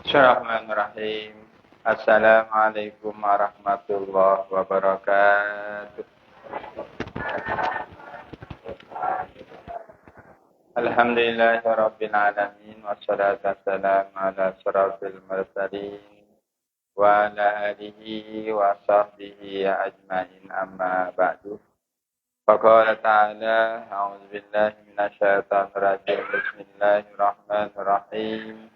Bismillahirrahmanirrahim. Assalamualaikum warahmatullahi wabarakatuh. Alhamdulillahirabbil alamin wassalatu wassalamu ala asyrafil mursalin wa ala alihi wa sahbihi ajmain amma ba'du. Faqala ta'ala a'udzu billahi minasyaitonir rajim. Bismillahirrahmanirrahim.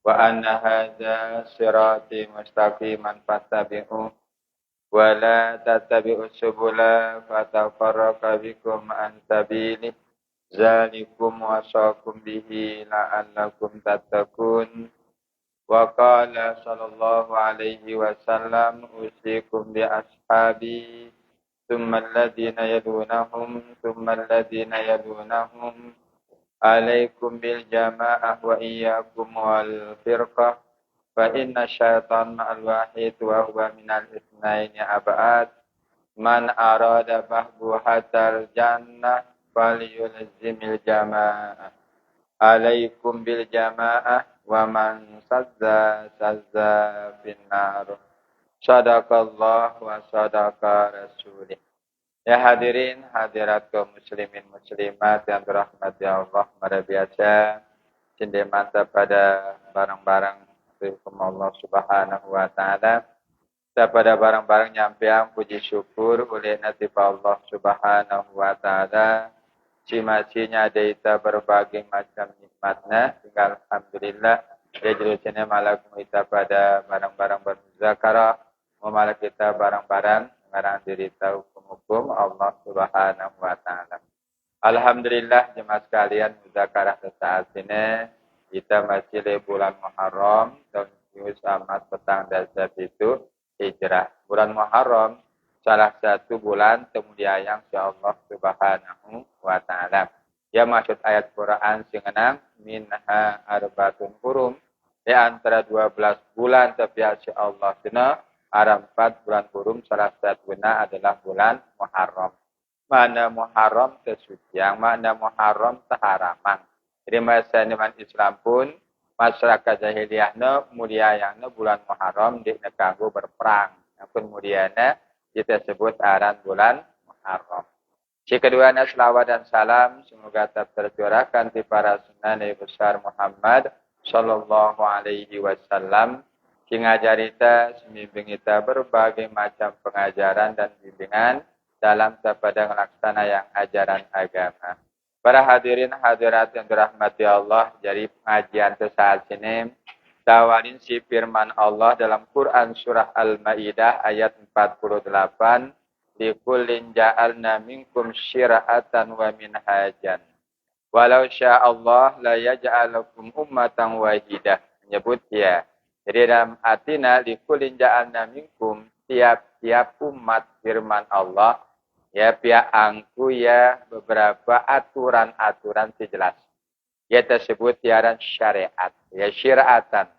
Wa anna hadza sirati mustaqiman fattabi'u wa la tattabi'us subula fatafarraqa bikum an sabilihi zalikum wasaqum bihi la'allakum tattaqun wa qala sallallahu alaihi wasallam usikum bi ashabi thumma alladhina yalunahum alaikum bil jama'ah wa iyyakum wal firqah fa inna syaitan ma'al wahid wa huwa minal itsnaini ab'ad man arada bahbuhatal jannah falyulzimil jama'ah alaikum bil jama'ah wa man sadza finnar. Sadaqallah wa sadaqa rasulih. Ya hadirin, hadirat kaum muslimin muslimat yang dirahmati Allah, pada biasa cinde mantap pada barang-barang hukum Allah Subhanahu wa taala. Pada barang-barang nyampeang puji syukur oleh natif Allah Subhanahu wa taala. Cima-cinya ada berbagai macam nikmatnya. Tinggal alhamdulillah dia jelusnya malakum kita pada barang-barang berzakarah, memalak kita barang-barang mengarang diri tahu hukum Allah Subhanahu wa taala. Alhamdulillah jemaah sekalian, muzakarah saat ini kita masih di bulan Muharram tahun amat petang dasar itu hijrah. Bulan Muharram salah satu bulan kemudian yang Allah Subhanahu wa taala. Ya maksud ayat Quran sing enam minha arbatun hurum, di antara 12 bulan tapi Allah dina ada 4 bulan hurum, salah satunya adalah bulan Muharram. Mana Muharram kesucian, mana Muharram keharaman. Jadi masa zaman Islam pun masyarakat jahiliyahnya mulianya bulan Muharram di negara berperang. Pun mulianya kita sebut aran bulan Muharram. Si keduanya selawat dan salam semoga tetap tercurahkan di para sunnah Nabi besar Muhammad sallallahu alaihi wasallam. Ngajarita sembimbing kita berbagai macam pengajaran dan bimbingan dalam kepada melaksana yang ajaran agama. Para hadirin hadirat yang dirahmati Allah, jadi pengajian saat ini tawarin si firman Allah dalam Quran surah Al-Maidah ayat 48, likullin ja'alna minkum syira'atan wa minhajan walau sya'allah la yaj'alakum ummatan wahidah. Menyebut ya. Jadi dalam artinya likulin ja'alna minkum, tiap-tiap umat firman Allah ya pihak angku ya beberapa aturan-aturan sejelas. Ya tersebut tiaran syariat, ya syiratan.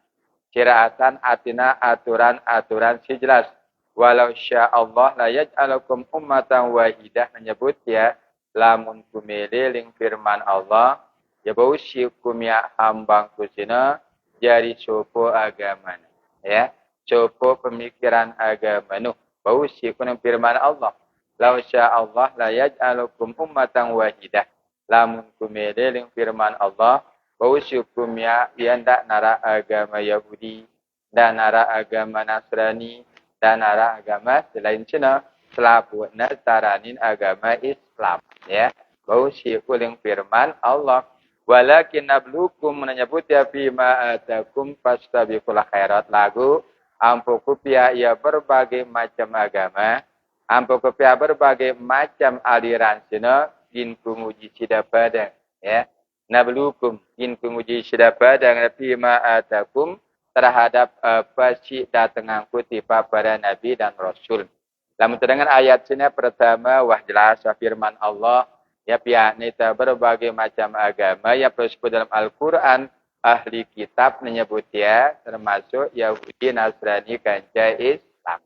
Syiratan artinya aturan-aturan sejelas. Walau sya'allah la yaj'alakum ummatan wahidah, menyebut ya lamun kumili ling firman Allah ya bau syikum ya hambang kusina jari sopo agama, ya sopo pemikiran agama nuh bau syikum firman Allah. Lau sya'allah la yaj'alukum ummatan wahidah, lamun kumili ling firman Allah bau syikum ya ndak nara agama Yahudi, dan nara agama Nasrani, dan nara agama selain Cina, selaputna taranin agama Islam, ya bau syikum ling firman Allah. Walakin nablukum menyebut ya bima atakum fastabiqul khairat, lagu ampuku pia ya berbagai macam agama, ampuku pia berbagai macam aliran sina kin kumuji sida padang ya. Nablukum kin kumuji sida padang nabi ma atakum terhadap apa sih datang angkuti para nabi dan rasul. Dalam dengan ayat sini pertama wah jelas firman Allah ya pihak nita berbagai macam agama yang disebut dalam Al-Quran ahli kitab menyebut ya termasuk Yahudi Nasrani ganja Islam.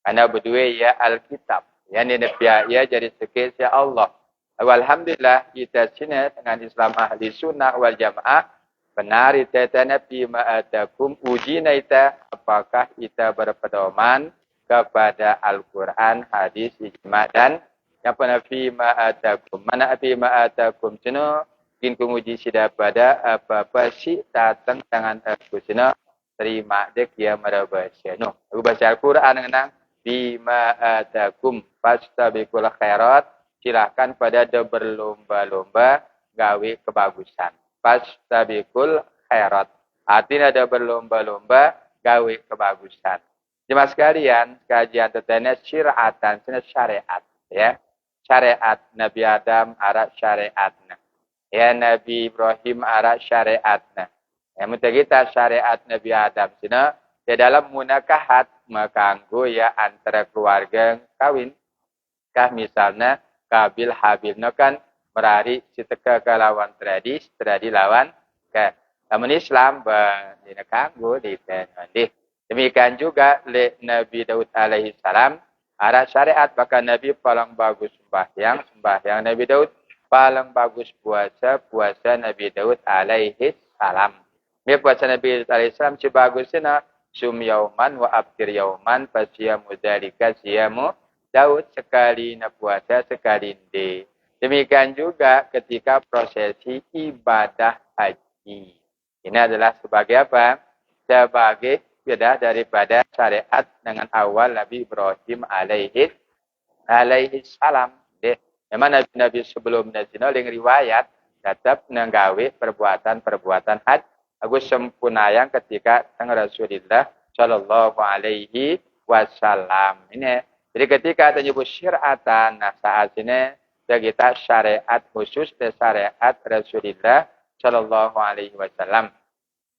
Karena berdua ya Alkitab. Ya ini pihak ya jadi sekes ya Allah. Alhamdulillah kita sini dengan Islam ahli sunnah wal jamaah benar ita nabi ma'adakum uji naita apakah kita berpedoman kepada Al-Quran, hadis, ijma' dan yang nabi ma'adakum. Mana nabi ma'adakum cina kinkum uji sida pada apa-apa si datang dengan aku cina terima dek ya merabasya. No, aku baca Al-Quran dengan bima adakum fastabiqul khairat silahkan pada berlomba-lomba gawe kebagusan. Fastabiqul khairat. Artinya ada berlomba-lomba gawe kebagusan. Jemaah sekalian, kajian tentang syaratan, syariat, ya. Syariat Nabi Adam arah syariatna. Ya Nabi Ibrahim arah syariatna. Ya mudah kita syariat Nabi Adam sini di dalam munakahat makanggo ya antara keluarga kawin. Kah misalnya Kabil Habil kan merari siteka ke lawan tradis lawan ke namun Islam dina kanggo di demikian juga le Nabi Daud alaihi salam arah syariat bahkan Nabi paling bagus sembahyang Nabi Daud paling bagus puasa Nabi Daud alaihi salam. Dia puasa Nabi Daud alaihi salam si bagusnya sum yauman wa abdir yauman fasiyamu dzalika siyamu Daud sekali na puasa sekali ndi. Demikian juga ketika prosesi ibadah haji. Ini adalah sebagai apa? Sebagai beda daripada syariat dengan awal Nabi Ibrahim alaihi salam. Memang Nabi-Nabi sebelumnya sini yang riwayat tetap menggawe perbuatan haji. Agus sempurnayang ketika sang Rasulullah Shallallahu Alaihi Wasallam. Ini jadi ketika menyebut syaratan, nah saat ini kita syariat khusus dan syariat Rasulullah Shallallahu Alaihi Wasallam.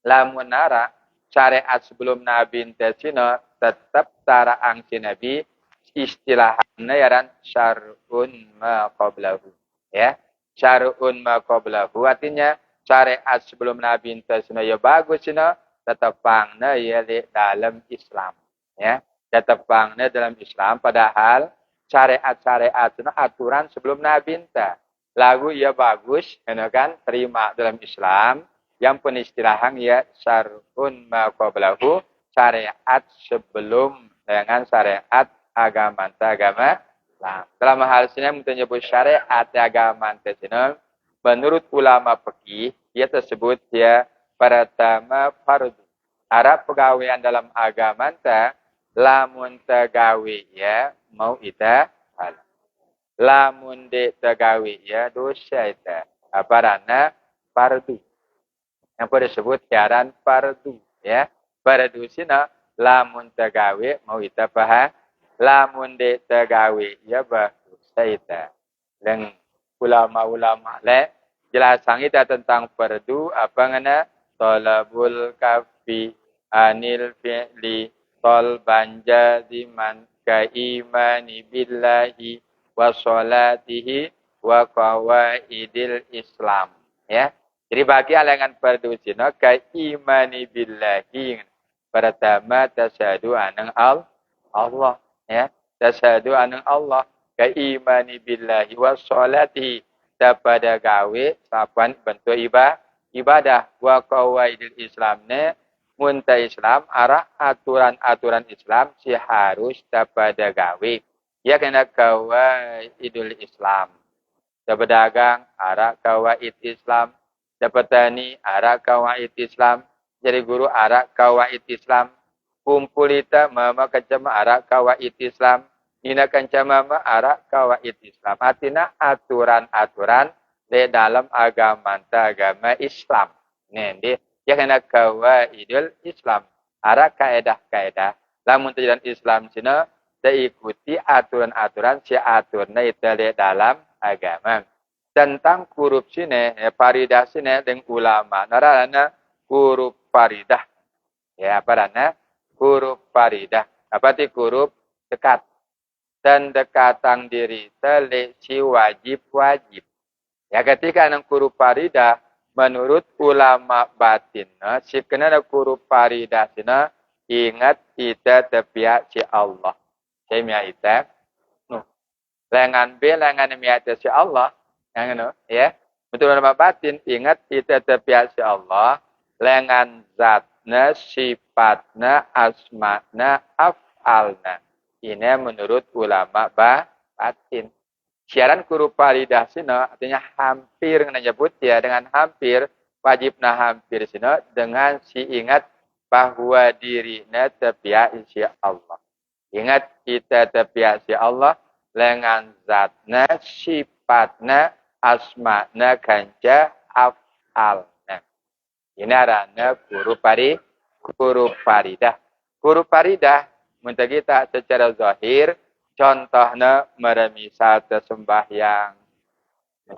Lamun nara syariat sebelum Nabi Intasino tetap tara angsi Nabi istilahnya yaran syar'un ma qablahu. Ya, syar'un ma qablahu artinya syariat sebelum Nabi Intasino ya bagus ini tetapangnya ya dalam Islam. Ya. Tetapangnya dalam Islam padahal syariat-syariat itu aturan sebelum Nabi Inta. Lagu ya bagus, kan terima dalam Islam. Yang penistilahan ya syar'un ma qablahu syariat sebelum dengan syariat agama Islam. Dalam hal ini menyebut syariat agama Islam menurut ulama fikih ia tersebut ya pertama fardu. Arab pegawaian dalam agama lamun tegawe ya mau ita salah. Lamun de tegawe ya dosa ita. Aparana fardu. Yang disebut siaran fardu ya. Fardu sina lamun tegawe mau ita paha. Lamun de tegawe ya dosa ita. Dan ulama-ulama le jelasan kita tentang fardu apa ngana talabul kafi anil fi'li talban jaziman ka imani billahi wa sholatihi wa qawaidil Islam ya. Jadi bagi alangan fardu sino ka imani billahi pertama tasyahadu anang Allah ya. Tasyahadu anang Allah ka imani billahi wa sholatihi pada gawe sapan bentuk ibadah wa qawaidil Islamne munta Islam arah aturan-aturan Islam si harus pada gawe ya kena qawaidul Islam berdagang arah qawaid Islam petani arah qawaid Islam jadi guru arah qawaid Islam kumpul ita mama kecama arah qawaid Islam ina kancama arah kawaid Islam. Artinya aturan-aturan di dalam agama Islam. Ini dia kena kawaidul Islam. Arah kaedah-kaedah. Lamun tujuan Islam cina diikuti aturan-aturan si aturna itu di dalam agama. tentang huruf sini, ya, faridah sini dengan ulama. Narana huruf faridah. Ya, apa huruf faridah. Apa itu huruf dekat? Dan dekatan diri telik si wajib-wajib. Ya, ketika nang huruf faridah, menurut ulama batin, si kena huruf faridah sini, ingat kita tepiak si Allah. Saya miak no. Lengan B, lengan miak si Allah. Yang no, ya. Betul ulama batin, ingat kita tepiak si Allah. Lengan zatna, sifatna, asma'na, af'alna. Ini menurut ulama batin. Siaran huruf faridah sini artinya hampir menyebut ya dengan hampir wajibna hampir sini dengan si ingat bahwa dirinya tepiak isi Allah. Ingat kita tepiak isi Allah dengan zatna, sifatna, asma'na, kanca, af'alna. Ini arana huruf faridah. Huruf faridah menurut kita secara zahir contohnya meremisal tersembahyang.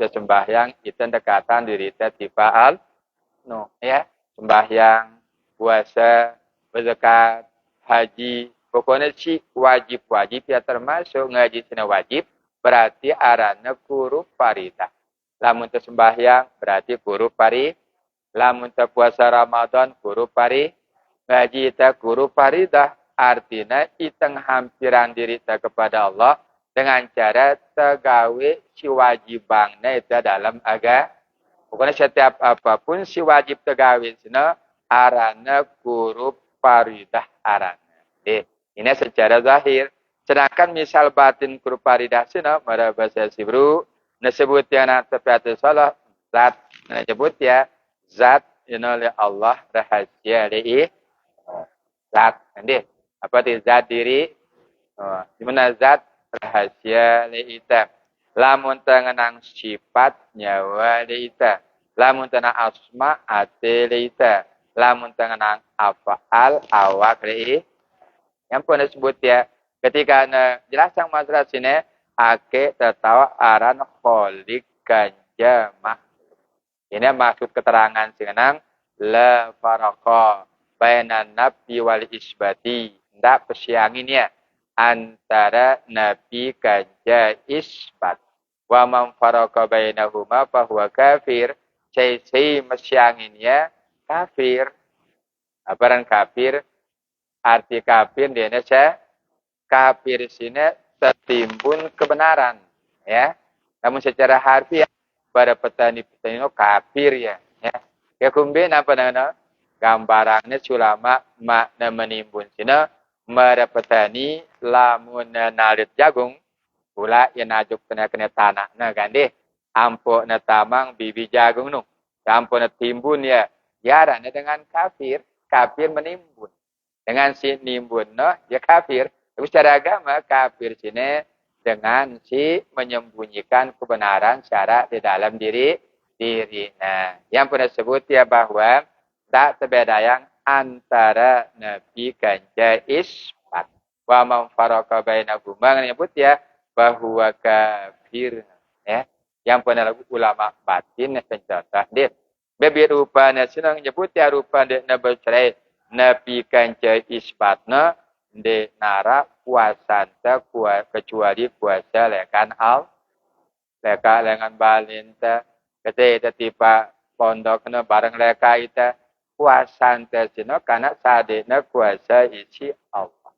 Tersembahyang itu dekatan diri tifa'al. No, ya. Sembahyang, puasa, berzakat, haji. Pokoknya si wajib-wajib ya termasuk ngaji sini wajib. Berarti arana huruf faridah. Lamun tersembahyang berarti huruf faridah. Lamun puasa Ramadan huruf faridah. Ngaji itu huruf faridah. Artinya, kita hampiran diri kita kepada Allah dengan cara tegawe si wajibangnya itu dalam agama. Pokoknya setiap apapun si wajib tegawe sini, arana huruf faridah arana. Ini secara zahir. Sedangkan misal batin huruf faridah sini, pada bahasa Sibru, disebut yang tepiatu salah, zat. Disebut ya, zat, ini oleh Allah, rahasia, zat. Nanti. Apa itu zat diri? Di mana zat rahasia leita. Lamun tengenang sifat nyawa leita. Lamun tenang asma ate leita. Lamun tengenang afal awak leita. Yang pun disebut ya. Ketika jelaskan masalah sini. Ake tertawa aran kholik ganja makhluk. Ini maksud keterangan singenang. La faraqah. Bainan nabi wal isbati. Tidak persianginnya antara nabi ganja isbat. Wa man faraka bainahuma fahuwa kafir. Cai mesyanginnya kafir. Aparan kafir? Arti kafir di Indonesia. Kafir sini tertimbun kebenaran. Ya. Namun secara harfiah pada petani-petani kafir ya. Ya kumbin apa namanya? Gambarannya sulama makna menimbun sini. Merepetani lamun nalit jagung pula yang najuk kena tanah nah gande ampo na tamang bibi jagung nu ampo na timbun ya yarana dengan kafir menimbun dengan si nimbun no ya kafir tapi secara agama kafir sini dengan si menyembunyikan kebenaran secara di dalam diri nah yang pernah sebut ya bahwa tak terbeda yang antara nabi ganja isbat wa man faraka bainahuma menyebut ya bahwa kafir ya yang pernah lagu ulama batin pencontoh dia bebi rupanya senang nyebut ya rupa de nabi nabi ganja isbatna de nara puasanta kecuali puasa lekan al leka lengan balinta ketika tiba pondokna bareng leka ita puasan tersino karena sadena kuasa isi Allah.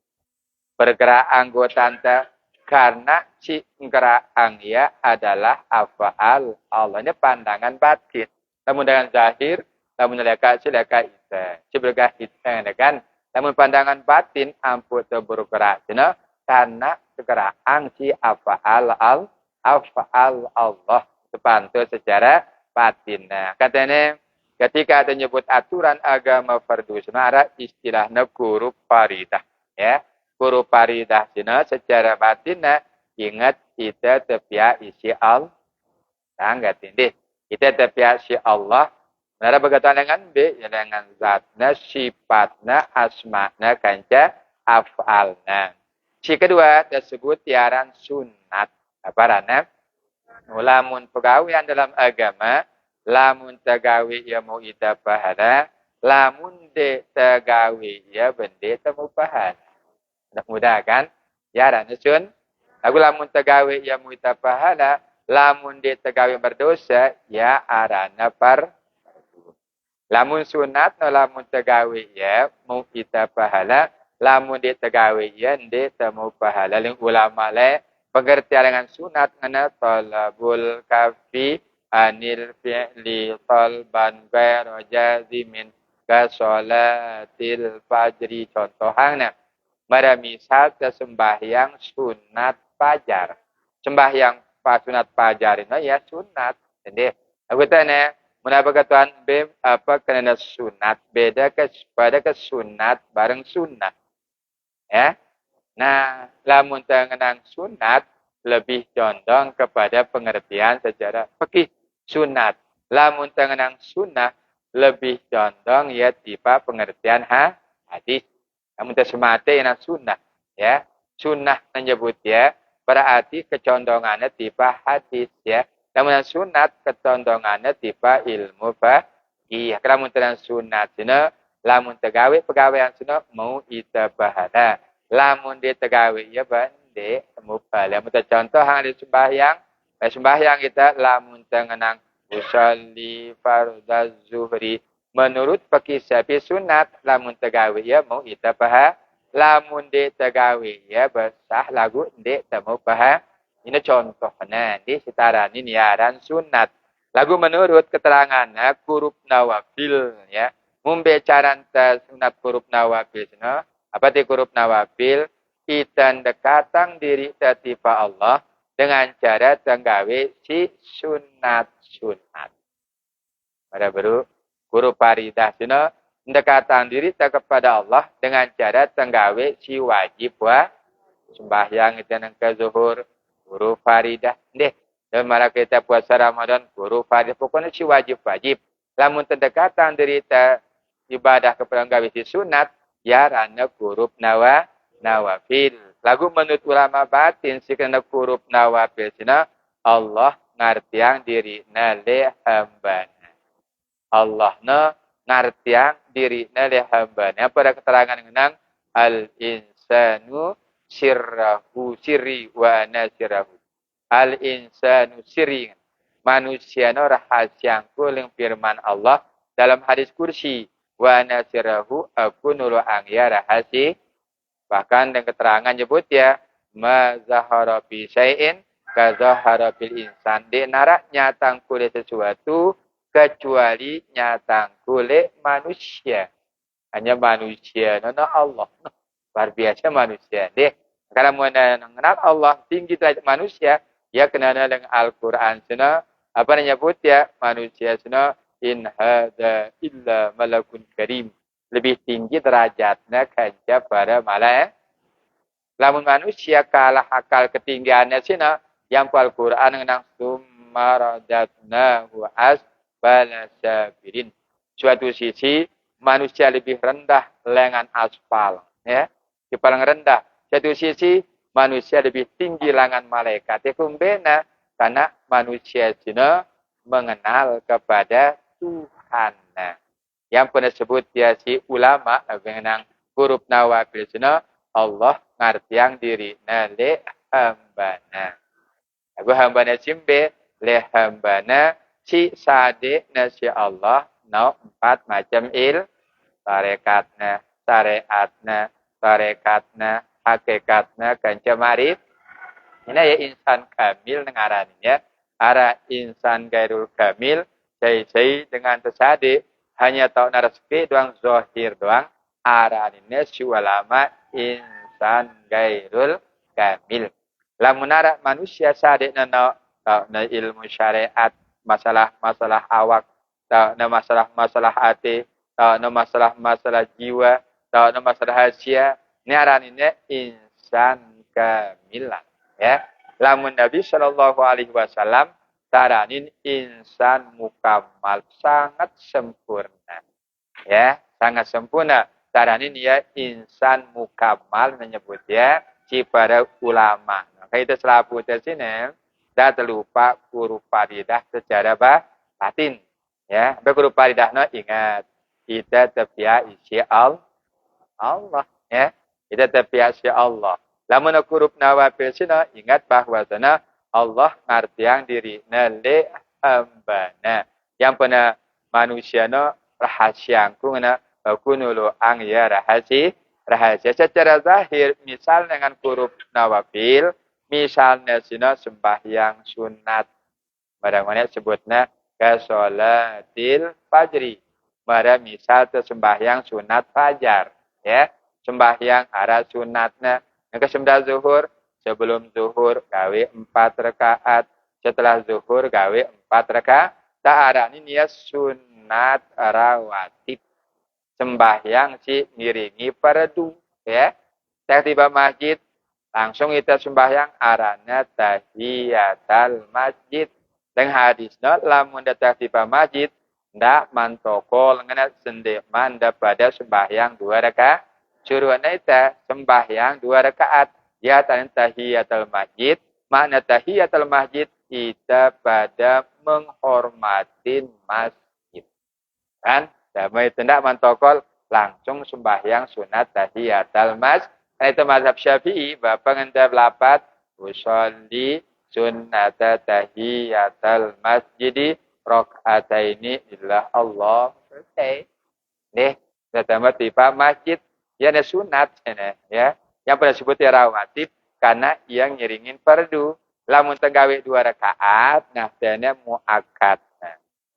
Bergerak anggota karena si gerak angya adalah afa'al Allah. Ini pandangan batin. Namun dengan zahir, namun leka silaka ita. Sebergah ita kan. Namun pandangan batin ampun bergerak sino karena gerak ang si afa'al Allah. Sepantul secara batin. Nah, katanya ketika ada nyebut aturan agama fardu sunara istilahnya huruf faridah ya huruf faridah sini secara batinnya ingat kita tepiak isi Allah enggak tindih kita tepiak isi Allah nara berkaitan dengan B ya dengan zatna sifatna asma'na kanca af'alna si kedua tersebut tiaran sunat apa rana Lamun pegawaian dalam agama, lamun tagawi ya mau ita pahala, lamun de tagawi ya bende temu pahala. Mudah kan? Ya ranusun. Lagu lamun tagawi ya mau ita pahala, lamun de tagawi berdosa, ya arana par. Lamun sunat no lamun tagawi ya mau ita pahala, lamun de tagawi ya de temu pahala. Ling ulama le pengertian dengan sunat ngana talabul kafi anil fi'li talban ghairu jazimin ka sholatil fajri contohnya mara misal ke sembahyang sunat fajar sembahyang sunat fajar itu ya sunat jadi aku tanya menapa katuan be apa kena sunat beda ke pada ke sunat bareng sunat ya. Nah, lamun tengenang sunat lebih condong kepada pengertian secara fikih sunat. Lamun tengenang sunnah lebih condong ya tipe pengertian hadis. Namun tersemate yang sunnah ya. Sunnah menyebut ya berarti kecondongannya tipe hadis ya. Namun sunat kecondongannya tipe ilmu fikih. Lamun tengenang sunat sini lamun tegawe pegawaian sini mau ita bahala. Lamun dia tegawe ya bande mubal. Lamun contoh hang di sembahyang kita lamun tengenang usolli fardaz zuhri menurut fikih Syafi'i sunat lamun tegawe ya mau ita paha. Lamun dia tegawe ya besah lagu dia temu paha. Ini contohnya di setaran ini aran sunat. Lagu menurut keterangannya kurub nawafil ya. Membicaran sunat kurub nawafil apa di huruf nawafil kita dekatang diri tertipa Allah dengan cara tenggawe si sunat. Pada baru huruf faridah sini dekatang diri kepada Allah dengan cara tenggawe si wajib sembahyang itu yang ke zuhur huruf faridah deh. Dan malah kita puasa Ramadan huruf faridah pokoknya si wajib. Lamun terdekatan diri ibadah kepada tenggawe si sunat ya rana kurub nawafil. Lagu menurut ulama batin si kena kurub nawafil sina Allah ngartiang diri le hambana. Allah ngartiang diri le hambana. Pada keterangan mengenang al insanu sirri wa ana sirrahu. Al insanu sirri. Manusia rahasia kuling firman Allah dalam hadis kursi. Wa nasirahu aku nulu angya rahasi. Bahkan dengan keterangan nyebut ya mazahara bi syai'in kazahara bil insan. Di narak nyatang kulit sesuatu kecuali nyatang kulit manusia. Hanya manusia nana Allah. Luar biasa manusia. Deh. Kalau mau mengenal Allah tinggi derajat manusia, ya kenal dengan Al-Qur'an sana apa nyebut ya manusia sana in hada illa malakun karim. Lebih tinggi derajatnya kaca para malaikat. Lamun manusia kalah akal ketinggiannya sina yang Al-Qur'an ngenang sumaradatnahu asfala sabirin. Suatu sisi manusia lebih rendah lengan aspal ya. Di paling rendah. Suatu sisi manusia lebih tinggi lengan malaikat. Itu bena karena manusia sina mengenal kepada Tuhan. Nah, yang pernah sebut ya si ulama mengenang huruf nawafil sana Allah ngartiang diri le hambana. Aku hambana simbe le hambana si sade na si Allah empat macam tarekatna, tarekatna, hakikatna, kancamarif. Ini ya insan kamil nengaraninya. Ara insan gairul kamil saya dengan tersade hanya tahu naraske doang zohir doang araninnya si ulama insan gairul kamil. Lamun ara manusia sade tahu na ilmu syariat masalah awak tahu na masalah hati tahu na masalah jiwa tahu na masalah hasia ini araninnya insan kamilan ya. Lamun Nabi Shallallahu Alaihi Wasallam taranin insan mukamal sangat sempurna ya sangat sempurna taranin ya insan mukamal menyebut ya si para ulama. Maka itu selalu sini dah terlupa huruf faridah secara batin. Ya, huruf faridah no ingat. Kita terpia isi Allah. Ya, kita terpia isi Allah. Lamun huruf nawafil sina ingat bahwa sana Allah ngartiang diri nale hambana. Yang pernah manusia no rahasia ku na kunulu ang ya rahasia secara zahir misal dengan huruf nawafil misalnya sina sembahyang sunat barang sebutnya kasolatil fajri mara misal sembahyang sunat fajar ya sembahyang arah sunatnya yang kesembilan zuhur sebelum zuhur gawe 4 rakaat setelah zuhur gawe 4 rakaat tak arah ini niat sunat rawatib sembahyang si ngiringi fardu ya. Saya tiba masjid langsung kita sembahyang arahnya tahiyatul masjid. Dengan hadisnya lamun datang tiba masjid ndak mantokol ngena sendek manda pada sembahyang 2 rakaat. Suruhnya itu sembahyang 2 rakaat. Ya tahiyatul masjid. Makna tahiyatul masjid kita pada menghormatin masjid. Kan? Damai tidak mantokol langsung sembahyang sunat tahiyatul masjid. Itu mazhab Syafi'i, bapak ngendap lapat usolli sunnat tahiyatul masjid rakaataini illa Allah. Selesai. Nih, datang tiba masjid ya ada sunat ya. Yang pernah sebut ya rawatib karena yang ngiringin fardu. Lamun tegawe 2 rakaat, nah dene muakkad.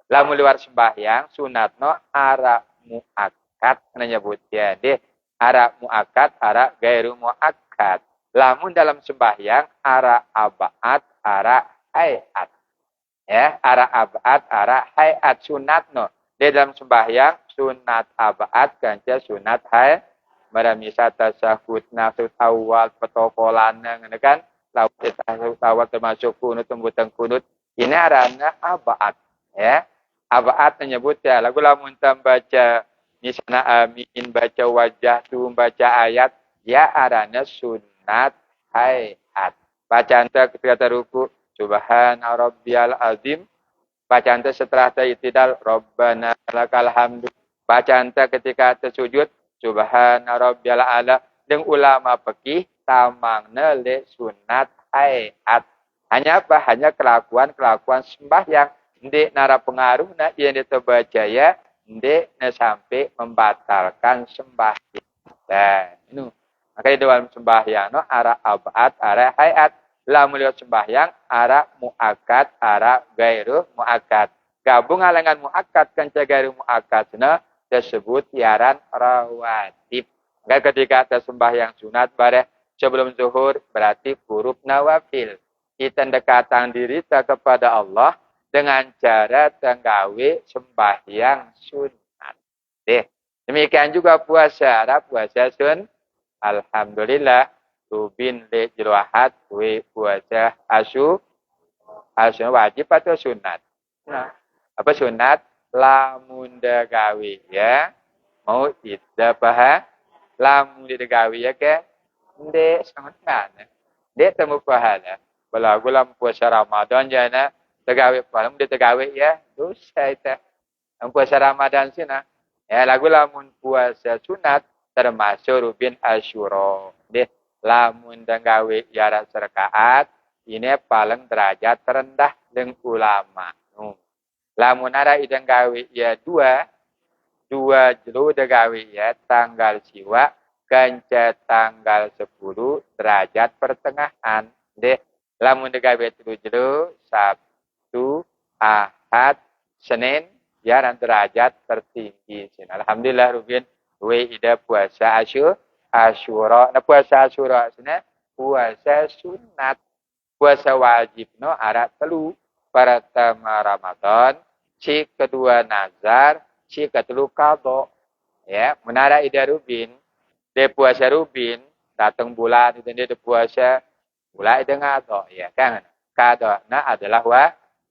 Lamun luar sembahyang sunatno ara muakkad nyebutnya deh ara muakkad ara gairu muakkad. Lamun dalam sembahyang ara abaat ara hayat. Ya, ara abaat ara hayat sunatno. Di dalam sembahyang sunat abaat kanca sunat hayat. Maramisa tasahud nafsu awal protokolan ngene kan. Laut tasahud awal termasuk kunut tembutan kunut. Ini arana abaat ya. Abaat menyebut ya lagu lamun baca misalnya amin baca wajah tu baca ayat ya arana sunat hayat bacaan ketika teruku subhana rabbiyal azim bacaan setelah ta'itidal rabbana lakal hamdu bacaan ketika tersujud subhana rabbiyal ala dengan ulama fikih tamangna le sunat hayat hanya apa hanya kelakuan sembahyang ndek nara pengaruh na yang diterbaca ya ndek na sampai membatalkan sembahyang. Nah, ini makanya dalam sembahyang no ara abad ara hayat lamun lihat sembahyang ara muakkad ara gairu muakkad. Gabung alangan muakkad kan gairu muakkad na disebut yaran rawatib. Ketika ada sembahyang sunat bare sebelum zuhur berarti huruf nawafil. Kita dekatan diri kepada Allah dengan cara tenggawe sembahyang sunat. Demikian juga puasa Arab, puasa sun. Alhamdulillah, rubin le jeluahat, puasa asu wajib atau sunat. Nah, apa sunat? Lamun dagawe ya. Mau tidak paha? Lamun dagawe ya ke? Ndek sangat kan. Ndek temu pahala. Kalau gulam puasa Ramadan jana tegawe palam dia tegawe ya dosa itu puasa Ramadan sina ya lagu lamun puasa sunat termasuk rubin asyura deh lamun tegawe ya rakaat ini paling derajat terendah dengan ulama lamun ada idang gawe ya dua jelu tegawe ya tanggal siwa kanca tanggal 10 derajat pertengahan deh lamun tegawe jelu Sabtu, Ahad, Senin, ya dan derajat tertinggi. Alhamdulillah Rubin, ida puasa Asyura. Nah puasa Asyura sana puasa sunat, puasa wajib no ara telu pertama Ramadan, si kedua nazar, si ketelu qadha. Ya, menara ida Rubin, dia puasa Rubin, datang bulan itu dia puasa bulan itu ngado, ya kan? Qadha adalah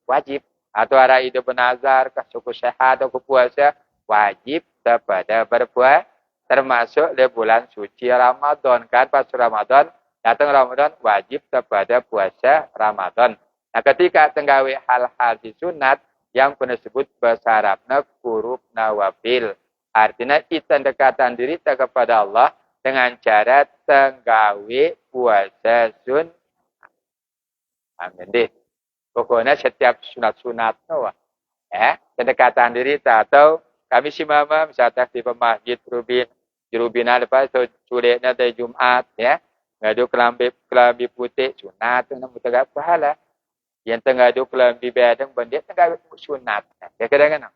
wajib atau ara ide benazar ke suku sehat atau puasa wajib kepada berpuasa termasuk di bulan suci Ramadan kan pas Ramadan datang Ramadan wajib kepada puasa Ramadan Nah, ketika tenggawe hal-hal disunat yang pernah sebut bahasa Arabnya huruf nawafil. Artinya kita dekatan diri kepada Allah dengan cara tenggawe puasa sun. Amin deh. Pokoknya setiap sunat-sunat ya, kedekatan diri atau kami si mama misalnya di masjid Rubin di Rubina lepas tu cureknya dari Jumat ya ngadu kelambi putih sunat tu nama tegak pahala yang tengah adu kelambi bedeng bandit tengah sunat ya kadang-kadang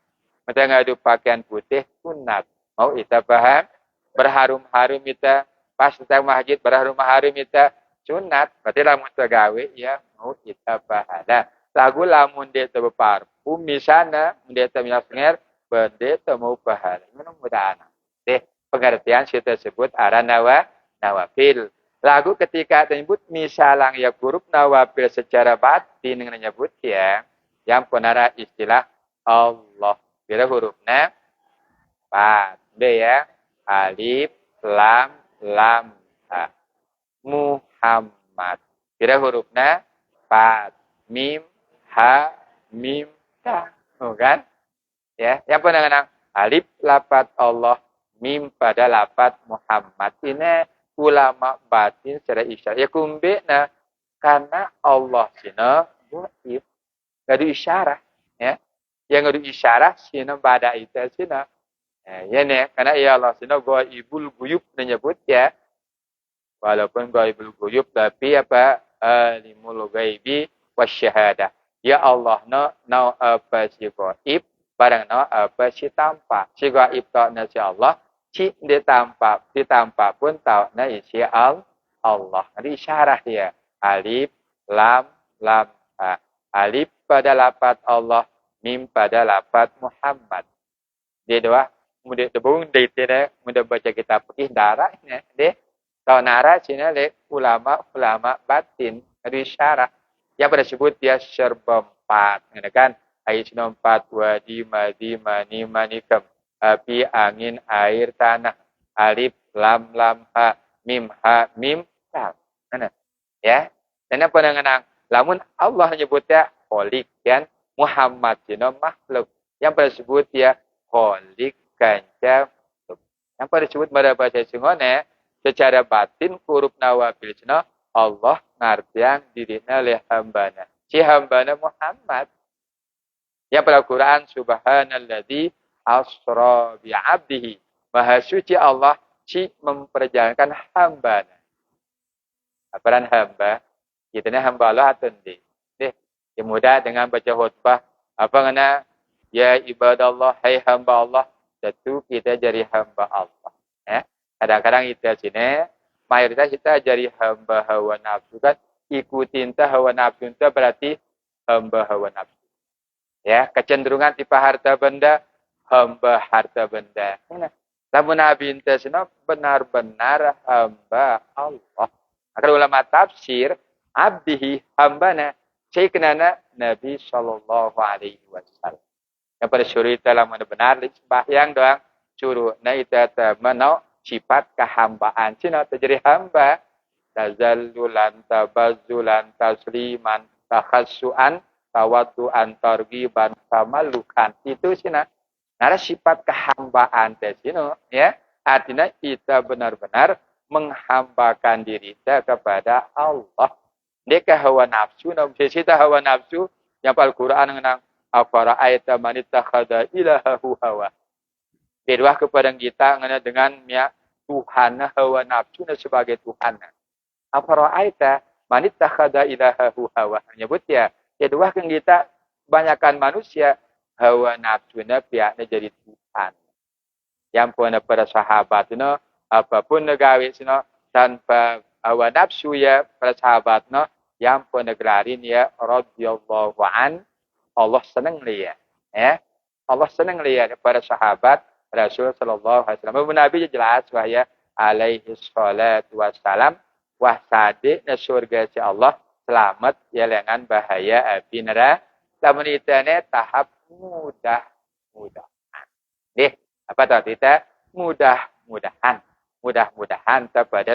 macam ngadu pakaian putih sunat mau kita paham berharum-harum kita pas datang masjid berharum-harum kita sunat berarti lamun tegawe ya mau kita pahala lagu lamun dia berparfum misalnya dia terminar bende mau pahala mudah-mudahan deh pengertian kita sebut arah nawafil lagu ketika menyebut misalang ya huruf nawafil secara batin dengan menyebut ya yang penara istilah Allah bila hurufnya pat B ya alif lam ha Muhammad bila hurufnya pat mim ha mim ta kan ya yang penang alif lapat Allah mim pada lapat Muhammad ini ulama batin secara isyarat ya kumbe na karena Allah sina gaib ngadu isyarah ya yang ngadu isyarah sina pada itu sina ya ne karena ya Allah sina gaibul guyub menyebut ya walaupun gaibul guyub tapi apa alimul ghaibi wasyahadah ya Allah no apa si gaib barang no apa si tampak si gaib tak na si Allah si ditampak pun tahu na si Allah jadi isyarah dia alif lam ha alif pada lapat Allah mim pada lapat Muhammad dia doa mudah tebung dia tidak mudah baca kitab fikih darahnya deh kalau nara sini le ulama batin dari isyarah yang pada sebut dia serba empat kan ayat 4 wadi madi mani manikam api angin air tanah alif lam ha mim ta mana ya dan apa dengan lamun Allah menyebutnya kholik kan Muhammad sino makhluk yang pada sebut dia kholik kanca yang pada sebut pada bahasa Singone secara batin huruf nawafil sino Allah ngartian dirinya oleh hambana si hambana Muhammad yang pada Quran subhanalladzi asra bi 'abdihi maha suci Allah si memperjalankan hambana apaan hamba kita ni hamba Allah atau tidak dia mudah dengan baca khutbah apa kena ya ibadallah hai hamba Allah tentu kita jadi hamba Allah ya kadang-kadang kita sini mayoritas kita jadi hamba hawa nafsu kan ikutin hawa nafsu itu berarti hamba hawa nafsu ya kecenderungan tipe harta benda hamba harta benda namun Nabi Intasina benar-benar hamba Allah agar ulama tafsir abdihi hambana ceknana Nabi sallallahu alaihi wasallam yang pada syuri telah benar sembahyang doang suruh na ita menau sifat kehambaan cina terjadi hamba tazallulan tabazzulan tasliman takhassuan tawadduan targhiban tamalukan itu cina nara sifat kehambaan tesino ya artinya kita benar-benar menghambakan diri kita kepada Allah deka hawa nafsu sisa hawa nafsu yang Al-Qur'an mengenang afara ayata man ittakhadha ilahahu hawa kedua kepada kita dengan Tuhan hawa nafsu sebagai Tuhan afara ayata man ittakhadha ilahahu hawa menyebut ya kedua kita banyakkan manusia hawa nafsunya pihaknya jadi Tuhan yang pun para sahabat itu apapun negawe sino tanpa hawa nafsu ya para sahabat no yang pun negararin ya radhiyallahu an Allah senang lihat ya Allah senang lihat para sahabat Rasul sallallahu alaihi wasallam Nabi jelas bahaya alaihi salatu wassalam wasade na surga si Allah selamat ya dengan bahaya api neraka lamun itane tahap mudah deh apa tadi kita mudah-mudahan kepada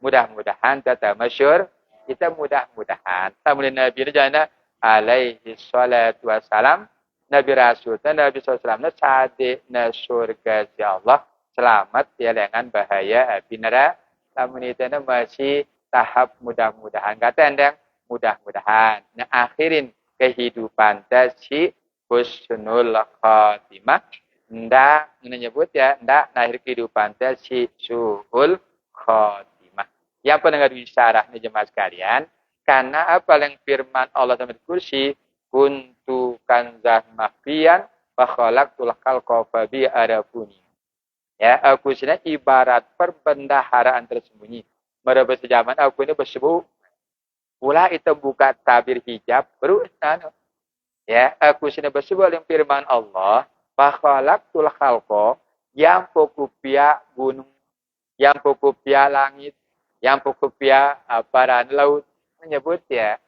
mudah-mudahan kita masyhur kita mudah-mudahan. Tamulian Nabi jana alaihi salatu wassalam. Nabi Rasul dan Nabi SAW sadik na surga si Allah selamat ya dengan bahaya api neraka. Namun itu masih tahap mudah-mudahan. Kata anda mudah-mudahan. Nah akhirin kehidupan si husnul khatimah. Ndak menyebut ya, ndak akhir kehidupan si suhul khatimah. Yang pendengar wisarah jemaah sekalian, karena apa yang firman Allah dalam kursi, kuntu kanzah makhfiyan wa khalaqtul khalqa fa bi arafuni. Ya, aku sini ibarat perbendaharaan tersembunyi. Mereka sejaman aku ini bersebut. Pula itu buka tabir hijab berusaha. Ya, aku sini bersebut dengan firman Allah, fa khalaqtul khalqa yang pokupia gunung, yang pokupia langit, yang pokupia baran laut menyebut ya.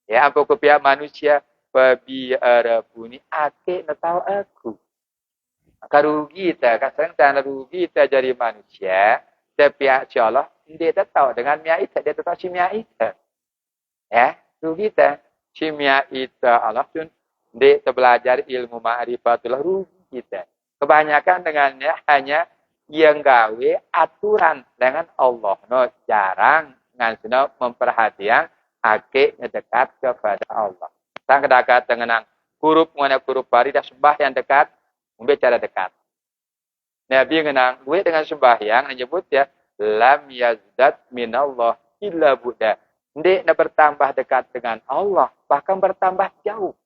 Ya, yang pokupia manusia babi arabuni ake tahu aku. Maka rugi kita, kadang rugi kita jadi manusia, tapi si Allah dia tahu dengan mia itu dia tahu si mia itu. Ya, rugi kita si mia itu Allah pun dia belajar ilmu ma'rifatullah rugi kita. Kebanyakan dengannya hanya yang gawe aturan dengan Allah. No, jarang ngansino memperhatikan ake dekat kepada Allah. Sang dekat dengan huruf mana huruf baridah sembah yang dekat, cara dekat. Nabi mengenang gue dengan sembahyang menyebut ya lam yazdat minallah illa buddha. Ndek nak bertambah dekat dengan Allah, bahkan bertambah jauh.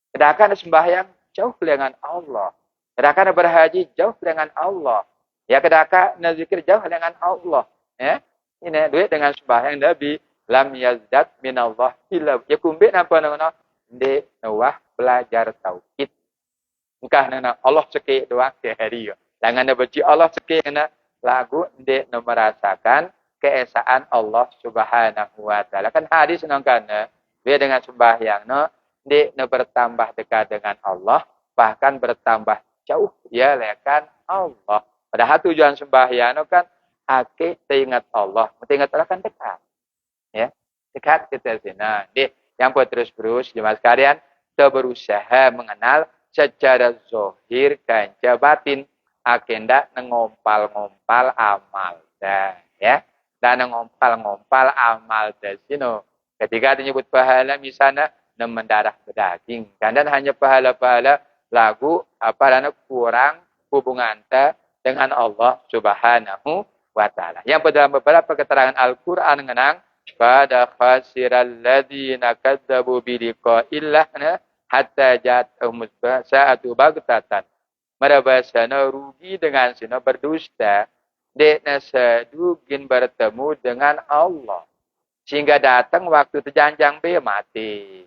Sedangkan sembahyang jauh dengan Allah. Sedangkan berhaji jauh dengan Allah. Ya kedaka zikir jauh dengan Allah. Ya. Ini duit dengan sembahyang Nabi lam yazdat minallah illa ya kumbe napa nana ndek nawah belajar tauhid. Engkah nana Allah sekek doang hari. Jangan nak benci Allah sekek nana lagu ndek merasakan keesaan Allah Subhanahu wa taala. Kan hadis nangkana dia dengan sembahyang no ndek bertambah dekat dengan Allah, bahkan bertambah jauh ya lekan Allah. Padahal tujuan sembahyang no kan ake teringat Allah, teringat Allah kan dekat. Ya, dekat kita sini. Nah, yang buat terus-terus jemaah sekalian, kita berusaha mengenal secara zohir kanca batin agenda ngompal-ngompal amal dah ya dan ngompal-ngompal amal dah sino ketika disebut pahala misalnya mendarah berdaging dan hanya pahala-pahala lagu apa dan kurang hubungan dengan Allah Subhanahu wa taala yang dalam beberapa keterangan Al-Qur'an mengenang pada khasiral ladzina kadzabu bi liqa'illah hatta jatuh sa'atu bagtatan. Merabasana rugi dengan sina berdusta. Dekna sedugin bertemu dengan Allah. Sehingga datang waktu terjanjang be mati.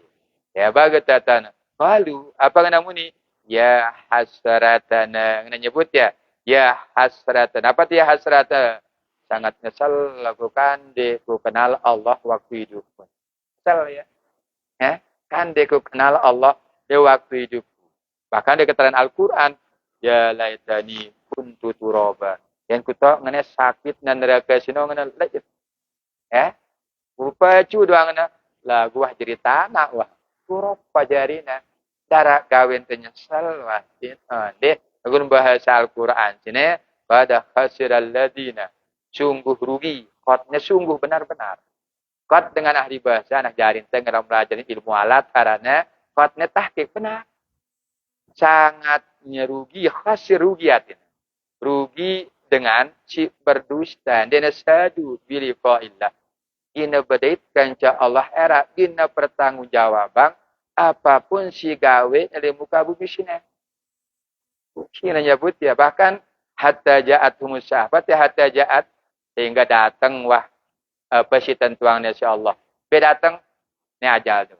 Ya bagtatan. Lalu apa namun ni? Ya hasratana. Kena nyebut ya. Ya hasratana. Apa dia hasratana? Sangat nyesal lakukan ku kenal Allah waktu hidup. Nyesal ya. Kan dia kenal Allah di waktu hidupku. Bahkan di keterangan Al-Quran, ya laitani kuntu turaba. Yang kutok ngene sakit dan neraka sino ngene lait. Upacu doang ngene lah gua jadi tanah wah. Turab pajarina. Darah kawin tenyesal wah. Deh, agun bahasa Al-Quran sini pada khasiral ladina. Sungguh rugi. Khotnya sungguh benar-benar. Kot dengan ahli bahasa nak jarin tengah mempelajari ilmu alat karena kotnya tahqiq benar. Sangatnya rugi, khasir rugi atin. Rugi dengan si berdusta dan sadu biliqaillah. Ina bedait kanca Allah era ina pertanggungjawaban apapun si gawe dari muka bumi sini. Kina nyebut ya bahkan hatta ja'at humus sahabat ya hatta ja'at sehingga datang wah apa si tentuangnya si Allah. Dia datang, ni ajal tu.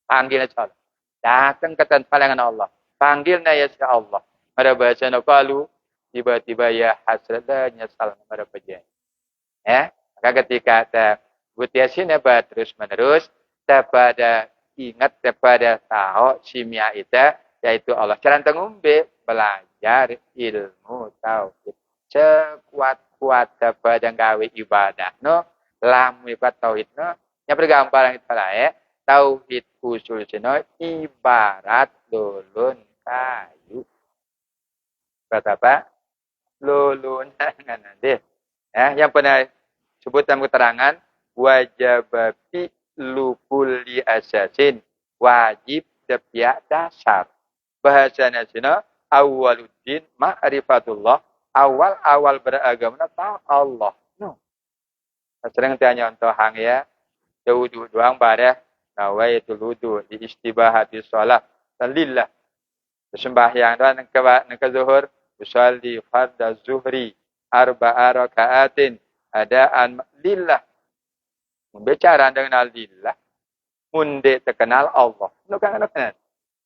Panggilnya si Allah. Datang ke tentuangan Allah. Panggilnya ya si Allah. Mereka bahasa nakalu, tiba-tiba ya hasratnya nyesal mereka pergi. Ya, maka ketika ada butia sini terus menerus, kepada ingat kepada tahu simia itu, yaitu Allah. Jalan tengumbe belajar ilmu tauhid. Sekuat-kuat kepada gawe ibadah. No, lamun ibarat tauhidna nya pergambaran kita lae tauhid usul cenah ibarat lulun kayu. Ibarat apa? Lulun ngana yang pernah sebut dalam keterangan wajababi lukuli asasin wajib setiap dasar. Bahasanya cina awaluddin ma'rifatullah awal beragama tahu Allah. No. Sering tanya untuk hang ya wudu doang bareh nawaitul wudu di istibahati shalah lillah. Sembahyang dan ke zuhur usalli fardhu zuhri arba'a rakaatin adaan lillah. Bicara dengan lillah munde terkenal Allah. Bukan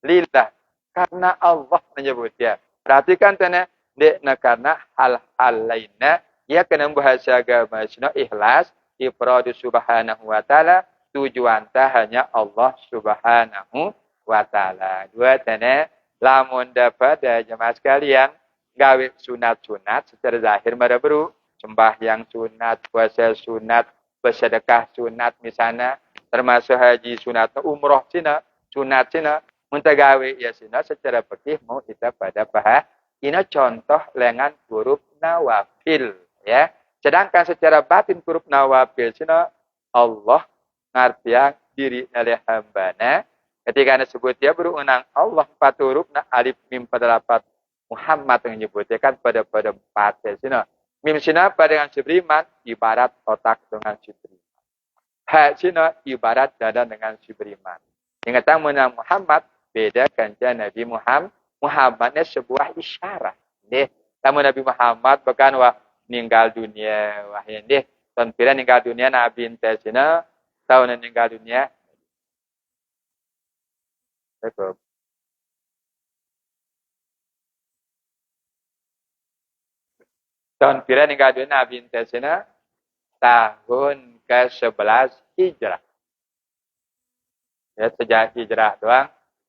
lillah karena Allah menyebut dia. Perhatikan tanya dek karena hal-hal lainnya ia kena bahasa agama sino ikhlas ifradu subhanahu wa taala tujuan hanya Allah subhanahu wa taala. Dua tanya lamun dapat jemaah sekalian gawe sunat-sunat secara zahir mara beru sembahyang sunat, puasa sunat, bersedekah sunat misalnya termasuk haji sunat, umroh cina, sunat cina, muntagawe ya cina secara fikih mau kita pada bahas ini contoh lengan huruf nawafil ya. Sedangkan secara batin huruf nawafil cina Allah ngartiang diri oleh hambana ketika disebut dia berunang Allah empat huruf na alif mim pada lapat Muhammad yang menyebutnya kan pada empat ya cina. Mim cina pada dengan Jibriman ibarat otak dengan Jibriman. Ha cina ibarat dada dengan Jibriman. Yang kata Muhammad beda kanca Nabi Muhammad. Muhammadnya sebuah isyarat. Deh, tamu Nabi Muhammad bahkan wah meninggal dunia wah yang deh. Tahun pira meninggal dunia Nabi ente cina tahun meninggal dunia. Cukup. Tahun pira meninggal dunia Nabi ente cina tahun ke-11 Hijrah. Ya, sejak hijrah doang.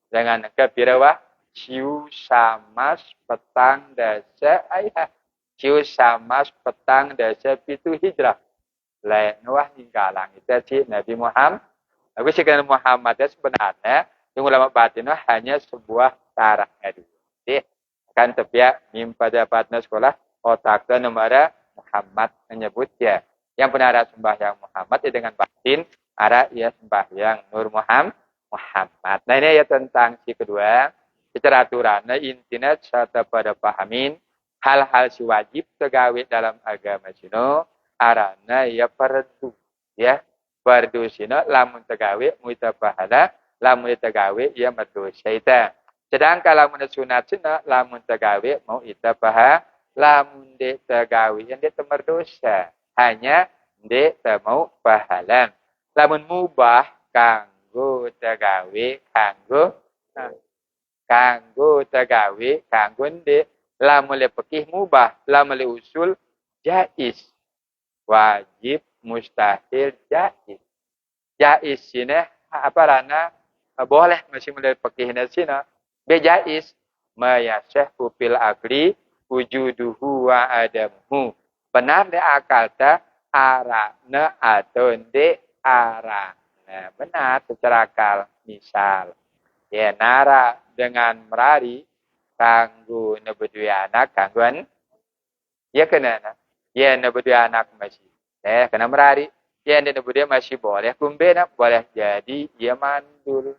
Dengan ke pirawa ciu samas petang dasa ayah. Ciu samas petang dasa pitu hijrah. Lain wah ninggalang itu si Nabi Muhammad. Aku sih kenal Muhammad sebenarnya yang ulama batin hanya sebuah tarah itu. Jadi kan tepiak mimpa dapatnya sekolah otak dan nomor Muhammad menyebutnya. Yang benar sembahyang Muhammad dengan batin arah ia sembahyang Nur Muhammad. Nah ini ya tentang si kedua. Secara aturan, intinya serta pada pahamin hal-hal si wajib tegawe dalam agama sino arana ya fardu ya fardu sino lamun tegawe muita pahala lamun tegawe ya berdosa ita. Sedangkan lamun sunat sino lamun tegawe mau ita pahala lamun de tegawe yang de temerdosa hanya de mau pahala. Lamun mubah kanggo tegawe kanggo tegawe kanggo de lamun le fikih mubah lamun le usul jaiz wajib mustahil jaiz jaiz sini apa rana boleh masih mulai fikih sini be jaiz mayasyahu fil akli wujuduhu wa adamuhu benar de akal ta arana atau de arana benar secara akal misal ya nara dengan merari kanggo nebedui anak kangguan ya kena ya nebedui anak masih kena merari ya nebedui masih boleh kumbena boleh jadi dia mandul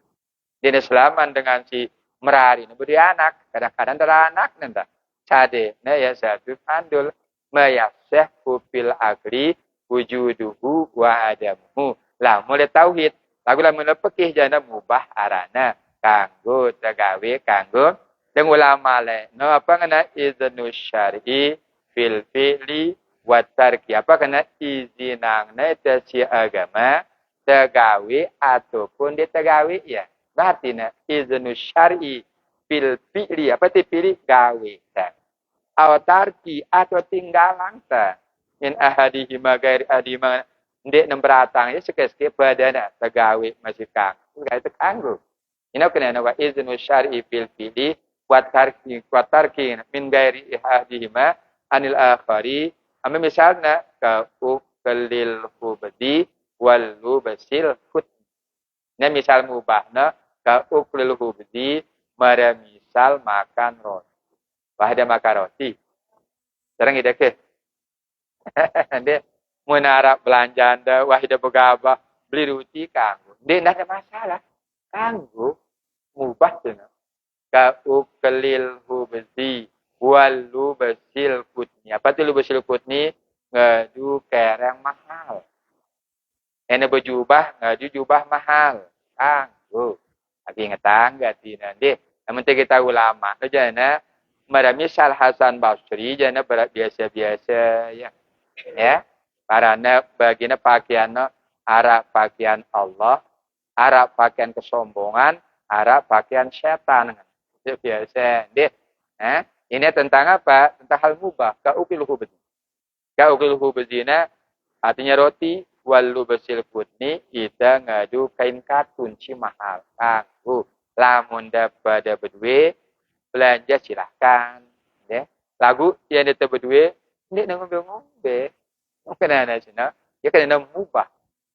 dia selaman dengan si merari nebedui anak kadang-kadang ada anak nenda cade ya satu mandul mayaseh fil akri wujuduhu wa adamuhu lah mulai tauhid lagu lah mulai fikih jana mubah arana kanggo tegawe kanggo dan ulama le no apa kena iznu syar'i fil fi'li wa tarki apa kena izinang si agama tegawe ataupun ditegawe ya berarti na iznu syar'i fil fi'li apa ti pilih gawe ta aw tarki atau tinggalang ta in ahadihi magair adima ndek nemberatang ya sekes-kes badana tegawe masih kanggo itu kanggo ina kena wa iznu syar'i fil fi'li wa tarki min ghairi ihdihima anil akhari. Ame misalnya uklil hubdi wal lubasil fut. Ini misal mubahna ka uklil hubdi mara misal makan roti. Wahda makan roti. Jarang ide ke. Dia menara belanja anda wahda begabah beli roti kanggo. Dia tidak ada masalah. Kanggo mubah tu. Ka uklil hubdi wal lubasil kutni. Apa tu lubasil kutni? Ngadu kerang mahal. Ene berjubah, ngadu jubah mahal. Kanggo. Tapi ingat tangga nanti. Namun kita ulama. Jana, misal Hasan Basri, jana berat biasa-biasa. Ya. Karena bagian pakaian arah pakaian Allah, arah pakaian kesombongan, arah pakaian setan. Itu biasa. Ini tentang apa? Tentang hal mubah. Ka'ukil hubdi. Ka'ukil hubdina artinya roti. Walu basil putni kita ngadu kain katun si mahal. Kanggo lamun pada berdua belanja silahkan. Ya. Lagu yang kita berdua ini ngombe-ngombe. Kena ada sini. Ya kena mubah.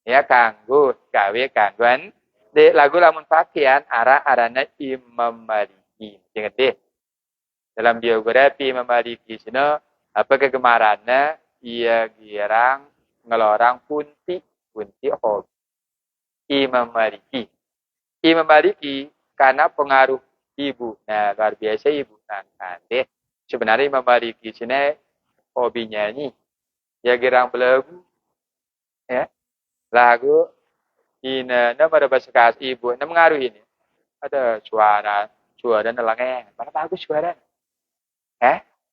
Ya kanggo gawe kangguan. De lagu lamun pakaian arana Imam Maliki. Ingat deh. Dalam biografi Imam Maliki sini apa kegemarannya ia girang ngelorang punti hobi. Imam Maliki karena pengaruh ibu. Nah, luar biasa ibu. Nah, sebenarnya Imam Maliki sini hobinya ini ya girang belagu. Ya. Lagu ini pada bahasa khas ibu. Ini mengaruh ini. Ada suara nelangen. Mana bagus suara.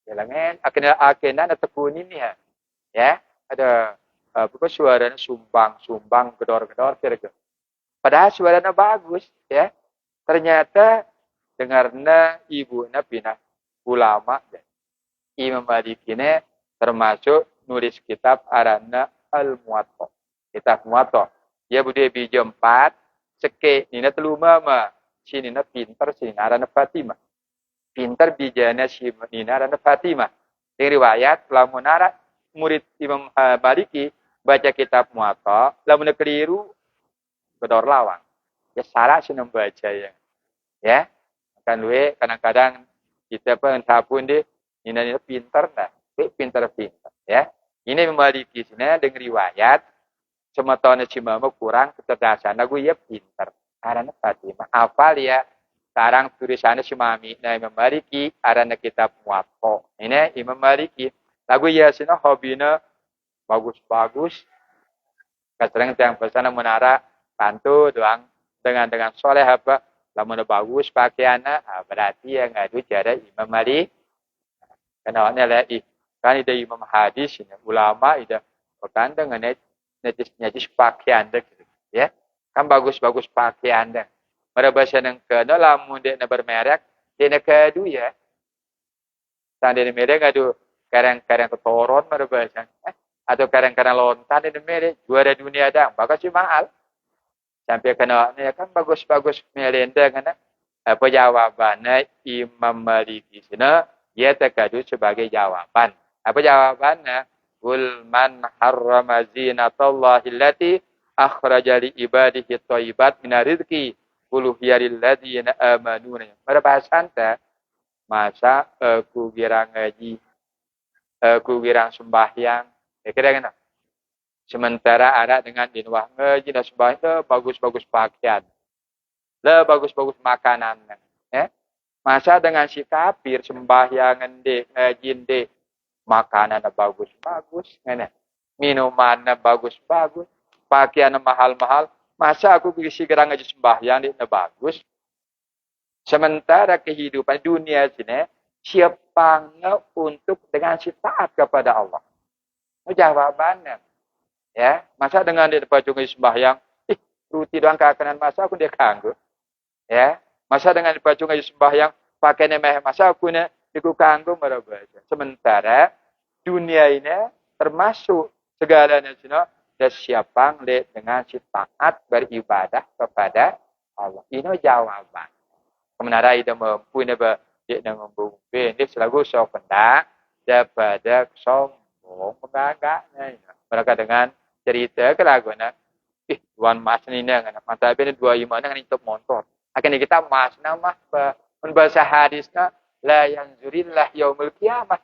Nelangen. Akhirnya ada tekun ini ya. Ya, ada suaranya sumbang, gedor-gedor, kira-kira. Padahal suaranya bagus, ya. Ternyata dengarnya ibunya pindah ulama. Ya. Imam Maliki ini termasuk nulis kitab arana Al-Muwatta. Kitab Muwatta. Dia budaya bija 4, seke, nina telu mama. Si nina pintar, si nina arana Fatimah. Pintar bijanya si nina arana Fatimah. Yang riwayat, lamunara murid Imam Maliki baca kitab Muwatta, lamun keliru bedor lawang. Ya salah sih baca ya. Ya. Kan we kadang-kadang kita pun sabun deh ini pintar dah. Pintar ya. Ini Imam Maliki sini dengan riwayat semetone cimama kurang kecerdasan aku ya pintar. Karena Fatimah hafal ya. Sekarang tulisannya si Mami nah Imam Maliki arana kitab Muwatta. Ini Imam Maliki lagu ya sini hobinya bagus-bagus. Kadang yang pesan menara bantu doang dengan soleh apa lamun bagus pakaiannya berarti ya ngadu cara Imam Maliki. Karena lagi kan ida Imam hadis ini ulama ida bukan dengan netis pakaian deh ya kan bagus-bagus pakaian deh. Mereka bahasa yang kena lamun dia bermerek dia kadu ya. Tanda dia merek ngadu kadang-kadang ketoron mereka bahasa. Atau kadang-kadang lontar di merek juara dunia dah, bagus sih mahal. Sampai kena ya kan bagus-bagus melenda kan apa jawabannya Imam Maliki sini dia terkadu sebagai jawaban. Apa jawabannya? Qul man harrama zinatallahi allati akhraja li ibadihi thayyibat min rizqi qul hiya lil ladzina amanu. Pada bahasa masa aku kira ngaji aku kira sembahyang kira-kira sementara ada dengan dinwah ngaji dan sembahyang bagus-bagus pakaian bagus-bagus makanan ya masa dengan si kafir sembahyang ngaji makanan bagus-bagus minuman bagus-bagus pakaian mahal-mahal masa aku kira ngaji sembahyang bagus sementara kehidupan dunia sini siapanya untuk dengan si taat kepada Allah. Jawabannya, ya masa dengan dia baju sembahyang, ruti doang keakanan masa aku dia kanggo, ya masa dengan baju sembahyang pakainya meh masa aku ne diku kanggo merbaca. Sementara dunia ini termasuk segalanya sini dan siapang dengan si taat beribadah kepada Allah. Ini jawaban. Kemenara itu mampu dia ngomong ini selalu sok pendak daripada sombong bangga Mereka dengan cerita kelaguan Tuan Mas ni dengan mata bini 25 dengan itu motor. Akan kita mas nama membahasa hadisnya la yanzurillah yaumul qiyamah.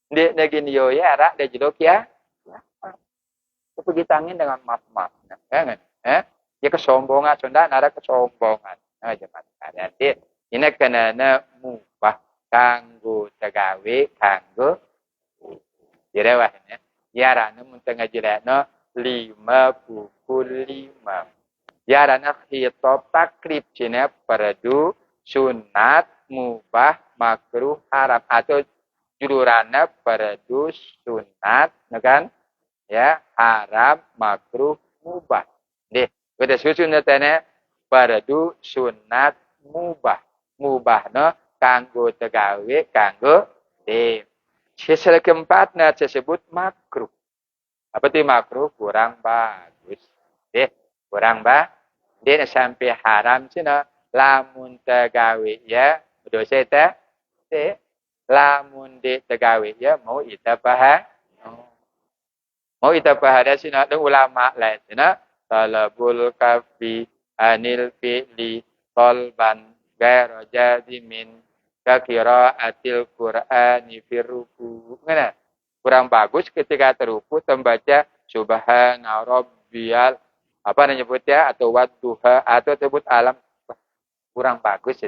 Dia negin yo ya rak dia jelok ya. Pergi tangin dengan mas-mas. Kan? Ya kesombongan Sunda ada kesombongan. Jadi ini kena mubah kanggo tegawe kanggo direwahnya. Ya rana muntang ajilatno 55. Ya rana khitab takrib cina perdu sunat mubah makruh haram atau judurana perdu sunat kan ya haram makruh mubah. Deh, kita susun tanya perdu sunat mubah. Mubahna kanggo tegawe kanggo deh. Sisa keempatnya disebut makruh. Apa itu makruh? Kurang bagus. Kurang bagus. Dia sampai haram cina. Lamun tegawe ya. Dosa itu. Lamun di tegawe ya. Mau kita paham. Mau kita paham. Ada cina. Ada ulama lain cina. Talabul kafi anil fi'li tolban gairo jadimin kakira atil Qur'ani firruku. Mana? Kurang bagus ketika terupu membaca subhana rabbiyal apa nyebutnya atau wadduha atau sebut alam kurang bagus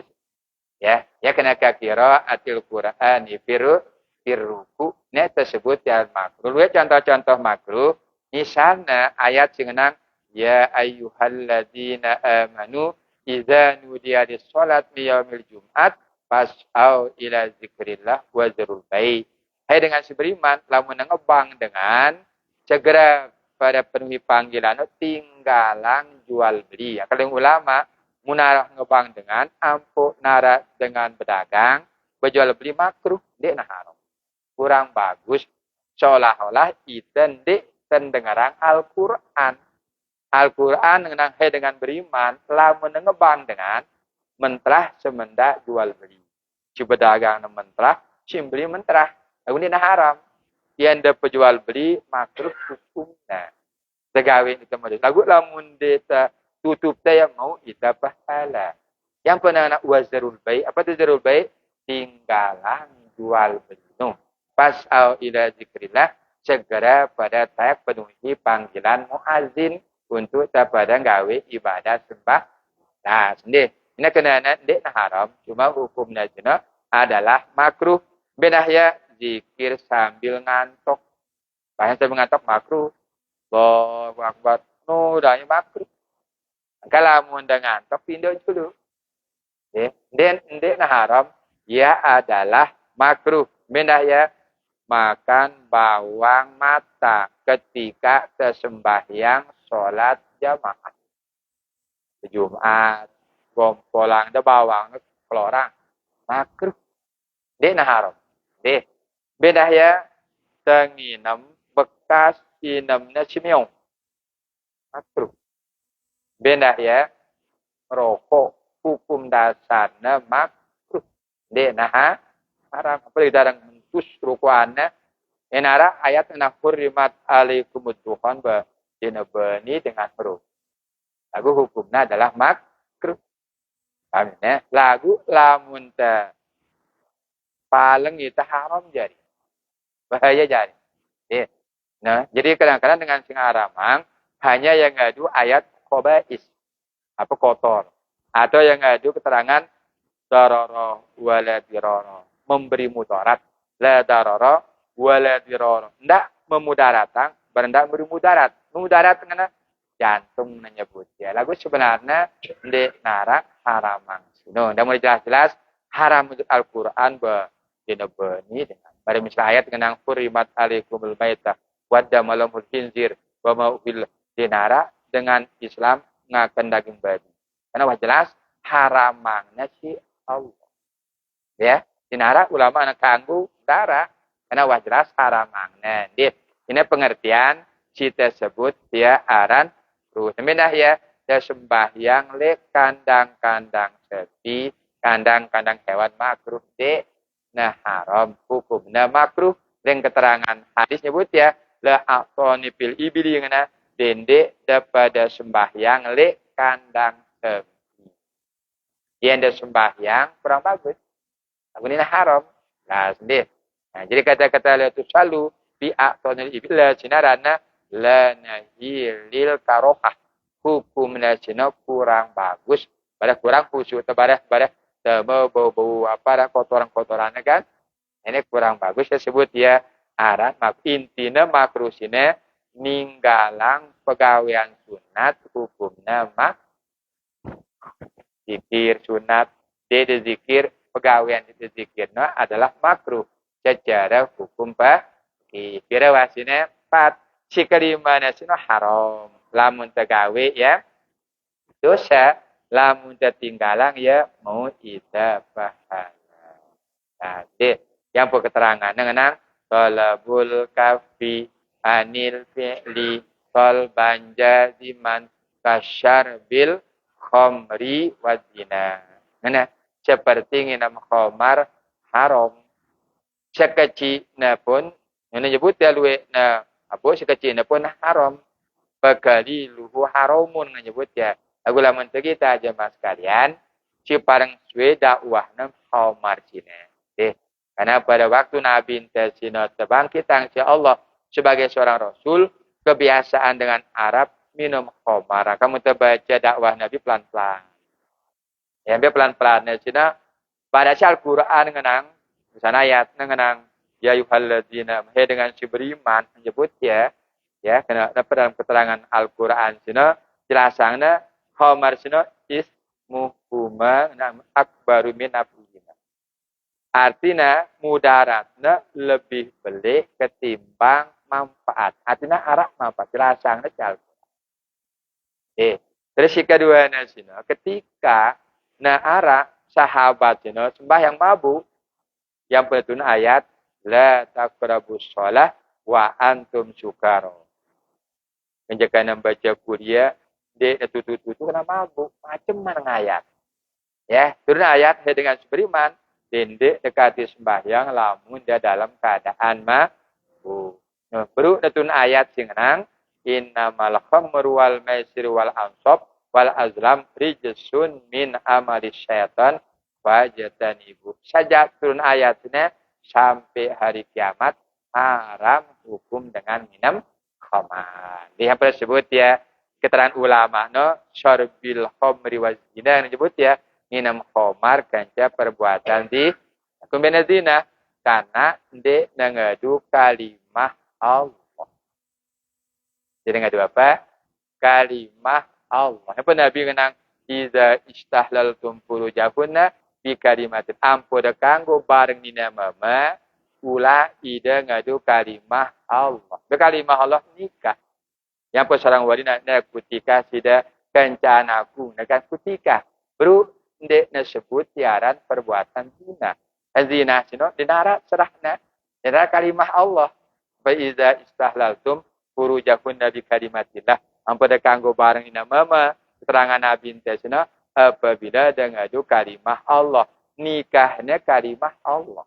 ya kena kakira atil Qur'ani firruku ini tersebut yang makruh. Lihat contoh-contoh makruh misalnya ayat singenang ya ayyuhalladzina amanu idza nudiya lis-shalat yaumil jum'at fas'au ila zikrillah wa dzarul bai'. Hai dengan si beriman, lamun ngebang dengan segera pada penuhi panggilan tinggalang jual beli. Ya, kalau ulama munarah ngebang dengan ampuh nara dengan berdagang, berjual beli makruh, dia haram. Kurang bagus. Seolah-olah iten di tendengarang Al-Quran. Al-Quran dengan beriman, lamun ngebang dengan mentelah semenda jual beli. Si berdagang mentelah, si beli mentelah. Lagu ini haram. Yang ada penjual beli makruh hukumnya. Tegawe itu model. Lagu lamun dia tutup saya mau kita pahala. Yang pernah nak wazarul bai. Apa itu zarul bai? Tinggalan jual beli. Pas au ila zikrillah segera pada tayak penuhi panggilan muazin untuk pada gawe ibadah sembah. Nah, sendiri. Ini kena dia haram. Cuma hukumnya jenak adalah makruh. Bedahnya zikir sambil ngantok. Bahkan sambil ngantok makruh. Allahu Akbar. No, dah makruh. Kalau mau ngantok, pindah dulu. Dan haram. Ia adalah makruh. Benda ya makan bawang mata ketika tersembahyang sholat jamaah. Jumat, gompolang, ada bawang, kelorang. Makruh. Dia haram. Beda ya tenginem bekas inemnya cimiong. Makruh. Beda ya rokok hukum dasarnya makruh. Dia haram. Apalagi darang mentus rokokannya. Enara ayat yang hurrimat alaikumud duhan bani dengan huruf. Lagu hukumnya adalah makruh. Lagu lamun paling itu haram jadi. Bahaya jadi. Nah, jadi kadang-kadang dengan sing aramang hanya yang ngadu ayat khobais. Apa kotor. Atau yang ngadu keterangan darara wala dirara. Memberi mudarat. La darara wala dirara. Tidak memudaratang. Berendak memberi mudarat. Mudarat dengan jantung menyebut. Ya, lagu sebenarnya di narak haramang. No, dan mulai jelas-jelas haram untuk Al-Quran bani dengan pada misalnya ayat dengan hurrimat alaikumul maitah wadda malamul khinzir wa ma'ubil dinara dengan Islam ngakan daging babi. Karena jelas haramangnya si Allah. Ya, dinara ulama anak kanggu darah karena jelas haramangnya. Ini pengertian si tersebut dia aran ruh. Sebenarnya ya dia sembahyang le kandang-kandang sepi, kandang-kandang hewan makruh de. Nah haram hukumnya makruh dengan keterangan hadis nyebut ya la a'tani bil ibli ngana dendek daripada sembahyang lek kandang sapi. Yang ada sembahyang kurang bagus. Aku ni haram. Nah, sendiri. Nah, jadi kata-kata la tu salu bi a'tani ibli la sinarana la nahilil karohah. Hukumnya cina kurang bagus. Pada kurang khusyuk. Pada bau-bau apa kotoran-kotoran kan. Ini kurang bagus disebut ya aran. Intinya makrusine ninggalang pegawaian sunat hukumnya zikir sunat. Dia zikir pegawaian itu zikirnya adalah makruh secara hukum kira wasine 4 si kelimanya sino haram lamun tegawe ya dosa lamun tertinggalang ya mau ida pahala. Nah, yang keterangan dengan talabul kafi anil fi'li qalban jaziman kasyarbil khamri wazina. Nah, seperti nginam khamar haram. Sekecilnya pun, yang nyebut ya luwe na apa sekecilnya pun haram. Pekali luhu haramun nyebut ya. Aku lamun kita aja mas kalian, si parang suwe dakwahna khamar cina. Karena pada waktu Nabi Intasina terbangkit si Allah sebagai seorang Rasul, kebiasaan dengan Arab minum khamar. Kamu terbaca dakwah Nabi pelan-pelan. Ya, pelan-pelan. Cina pada Al-Quran ngenang, misalnya ayat ngenang, ya yuhalladzina, dengan si beriman, menyebut ya kena dapat dalam keterangan Al-Quran cina, jelasannya, khamar cina ismuhuma akbaru min abuyina. Artinya mudaratnya lebih belik ketimbang manfaat. Artinya arah manfaat. Jelasannya Al-Quran. Terus yang kedua ketika arah sahabat sembahyang mabuk yang betul ayat la taqrabus shalah wa antum sukaro. Menjaga membaca kuliah dia tutu kena mabuk macam mana ayat. Ya, turun ayat dengan beriman dendek dekati sembahyang lamun dia dalam keadaan mabuk. Nah, baru datun ayat sing nang innamal khamru wal maisir wal ansab wal azlam rijsun min amali syaitan fajtanibu. Saja turun ayatnya sampai hari kiamat haram hukum dengan minum khamar. Dia disebut ya keterangan ulama syarbil khamri wazina yang disebut ya minum khamar kanca perbuatan di kumbena zina karena ndek ngadu kalimah Allah. Jadi ngadu apa? Kalimah Allah. Apa Nabi kenang iza istahlaltum furujahunna bi kalimatin ampun kanggo bareng dina mama ula ida ngadu kalimah Allah. Kalimah Allah nikah. Yang pesarang wadina na kutika sida kencanaku nakan kutika. Bro ndek nasebut tiaran perbuatan zina. Zina sino dinara serahna. Dinara kalimah Allah. Fa iza istahlaltum furujahunna bi kalimatillah. Ampun kanggo bareng dina mama keterangan Nabi Intasina apabila dengadu kalimah Allah. Nikahnya kalimah Allah.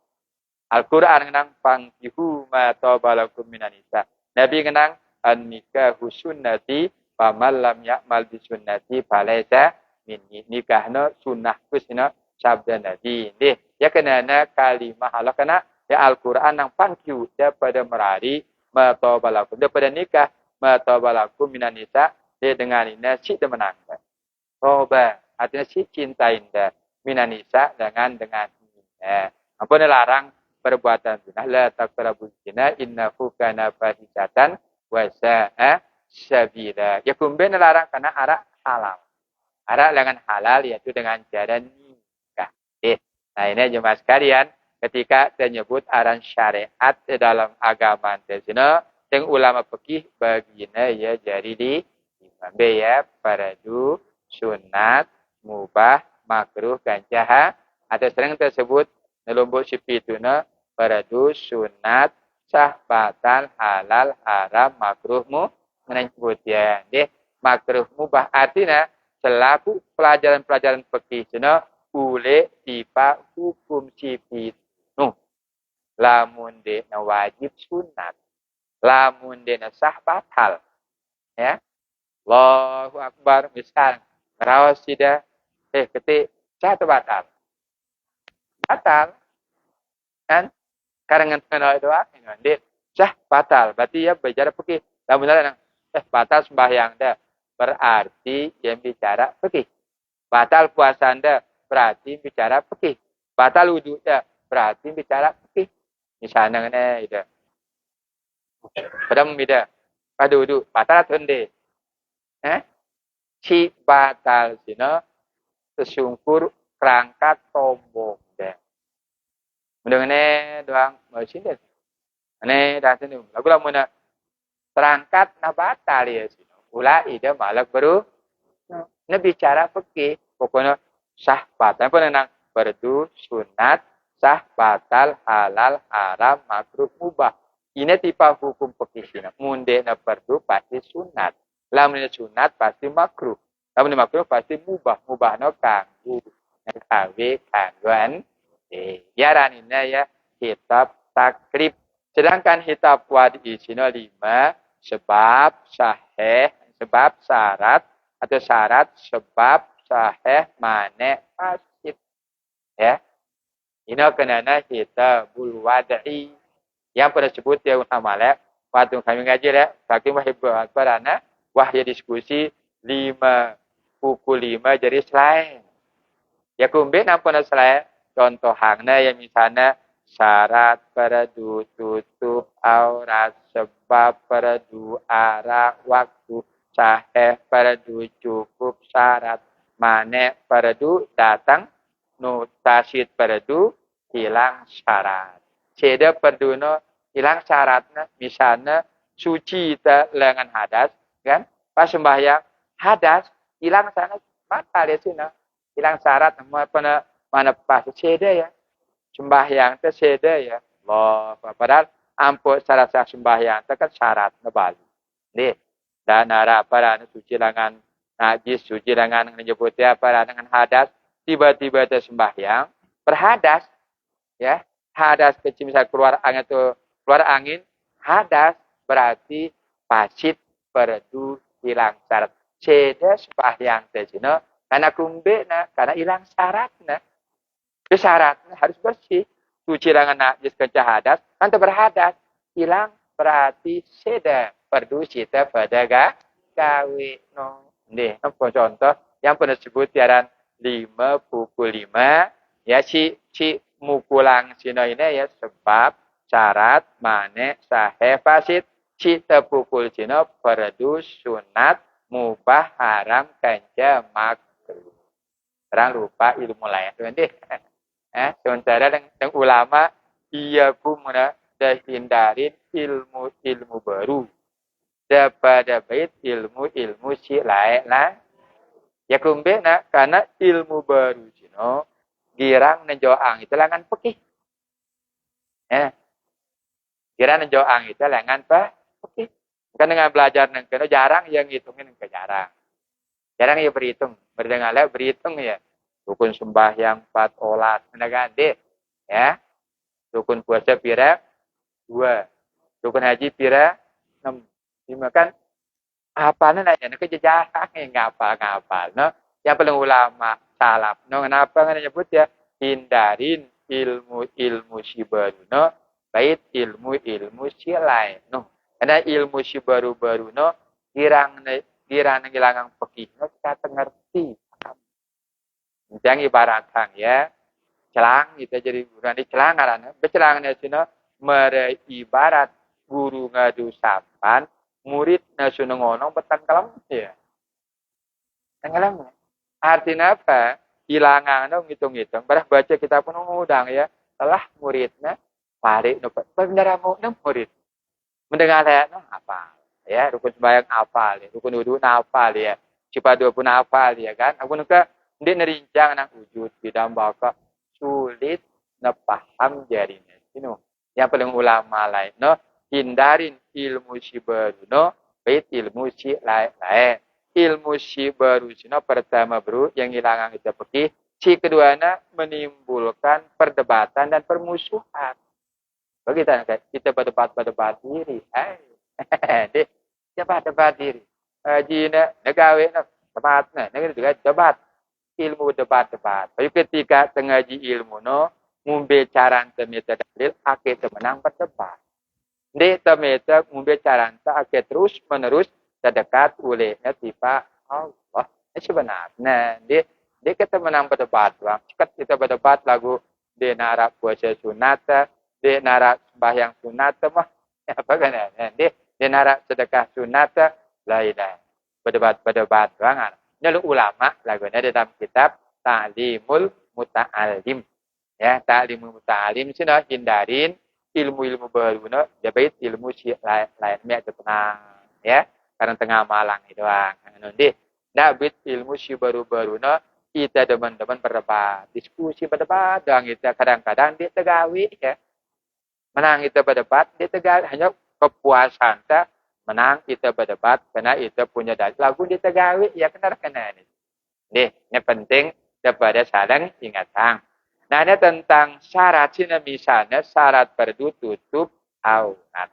Al-Quran ngenang pangkihu ma tabalakum minan nisa. Nabi ngenang an-nikahu sunnati faman lam ya'mal bi sunnati falaisa minni. Nikahna sunnahku sina sabda Nabi. Ya kenana kalimah Allah kena ya Al-Quran nang pangkihu daripada merari ma tabalakum daripada nikah ma tabalakum minan nisa dia dengan ini si demenang. Toba artinya si cinta indah minan nisa dengan ini. Ampun larang perbuatan zina la taqrabuz zina innahu kana fahishatan wa sa'a sabila. Ya kumben larang karena arak halal. Arak dengan halal yaitu dengan cara nikah. Nah ini jemaah sekalian ketika menyebut aran syariat dalam agama zina teng ulama fikih bagina ya jadi di imambe ya fardu sunat mubah makruh ganjaha atau sering tersebut nelombok sipituna fardu sunat sahbatan halal haram makruhmu menyebut ya makruh mubah artinya selaku pelajaran-pelajaran fikih cina ule tipa hukum sipit lamun de wajib sunat Lamun dina sah batal. Ya. Allahu Akbar misal ngerawas sida ketik sah atau batal. Batal. Kan karangan kenal doa ini sah batal. Berarti ya bicara fikih. Lamun ada batal sembahyang dah. Berarti yang bicara fikih. Batal puasa anda berarti bicara fikih. Batal wudhu dah berarti bicara fikih. Misalnya ini ida. Padam ida. Pada wudhu batal atau ende. Si batal sino sesungkur kerangka tombok dah. Mendengarnya doang mesin deh. Ini dah sini. Lagu lah mana terangkat na batal ya sino. Ula ida malak baru. Ini bicara fikih. Pokoknya sah batal. Apa nang fardu sunat sah batal halal haram makruh mubah. Ini tipe hukum fikih sini. Munde na fardu pasti sunat. Lamun sunat pasti makruh. Lamun makruh pasti mubah. Mubah no kanggu. Kawe kangguan. Yaran ini ya kitab takrib. Sedangkan kitab wadi sini 5 sebab sahih, sebab syarat atau syarat sebab sahih mane fasid. Ya. Ini kenana kitabul wadi yang pada sebut ya ulama waktu kami ngaji ya, kaki mahibah parana wahya diskusi 5 pukul 5 jadi selain. Ya kumbe nampun selain contoh hangna yang misalnya syarat fardu tutup aurat sebab fardu arah waktu sahih fardu cukup syarat mane fardu datang nutasid fardu hilang syarat. Ceda fardu no hilang syaratnya misalnya suci te lengan hadas kan pas sembahyang hadas hilang syarat batal ya sini hilang syarat mana pas seda ya sembahyang teh seda ya Allah padahal ampun syarat sembahyang teh kan syarat ngebali nih dan arah para suci lengan najis suci lengan menyebutnya para dengan hadas tiba-tiba teh sembahyang berhadas ya hadas kecil misal keluar angin hadas berarti pasit fardu hilang syarat seda sembahyang teh cina karena kumbe karena hilang syaratnya syaratnya harus bersih. Suci lengan najis kecahadas, nanti berhadas. Hilang berarti seda. Fardu sita pada gawe. No. Nih, contoh yang pernah sebut tiaran 5 pukul 5. Ya, si mukulang sino ini ya sebab syarat mane sahih fasid. Cita pukul sino fardu sunat mubah haram kanja makruh. Orang lupa ilmu lain. Nanti. Sementara dengan ulama ia pun dah hindarin ilmu baru daripada bait ilmu si lain lah ya kumbe karena ilmu baru cino girang nenjoang itu langan pekih girang nenjoang itu langan pekih kan dengan belajar nengkeno jarang yang ngitungin ke jarang ya berhitung berdengarlah berhitung ya rukun sembahyang 4 olat menagande ya rukun puasa pira 2 rukun haji pira 6 kan apalnya nanya ke jarang ngapal no yang paling ulama salaf no kenapa kan nyebut ya hindarin ilmu si baru no bait ilmu si lain no karena ilmu si baru no girang ngilangang pekih no kita ngerti yang ibaratkan ya celang itu jadi bukan di celang karena becelangnya sini ibarat guru ngadu sapan murid nasional ngonong petang kalam ya tenggelam artinya apa hilangan ngitung barang baca kita pun ngudang ya telah muridnya tarik dapat benar mau murid mendengar ya apa ya rukun sembahyang apa ya rukun wudu apa ya cipadu pun apa ya kan aku nuka dia nerincang nang wujud bidang baka sulit paham jarinya. Ini yang paling ulama lain. No hindarin ilmu si baru. No bait ilmu si lain. Ilmu si baru no pertama bro yang hilangan kita pergi. Si keduanya menimbulkan perdebatan dan permusuhan. Begitu kita berdebat diri. Deh, kita debat diri. Jina negawe nak debat na, negara juga debat. Ilmu debat. Tapi ketika tengaji ilmu no, ngumbe caran temeta dalil, akhir menang berdebat. Di temeta ngumbe caran akhir terus menerus terdekat olehnya tiba Allah. Sebenarnya, dia kita menang berdebat. Cepat kita berdebat lagu di nara puasa sunat, di nara sembahyang sunat mah apa kan di nara sedekah sunat lain berdebat banget. Lalu ulama lagunya di dalam kitab Ta'limul Muta'alim. Ya, Ta'limul Muta'alim sini hindarin ilmu-ilmu baru no, jadi ilmu si lainnya itu tenang ya, karena tengah malang itu nanti David ilmu si baru-baru no, kita teman-teman berdebat, diskusi berdebat, dan kita kadang-kadang dia tegawi ya, menang kita berdebat dia tegawi hanya kepuasan ta menang kita berdebat karena itu punya dalil lagu dia tegawi ya kena ini. Ini penting kepada saling ingatan. Nah, ini tentang syarat sini misalnya syarat bertutup aurat.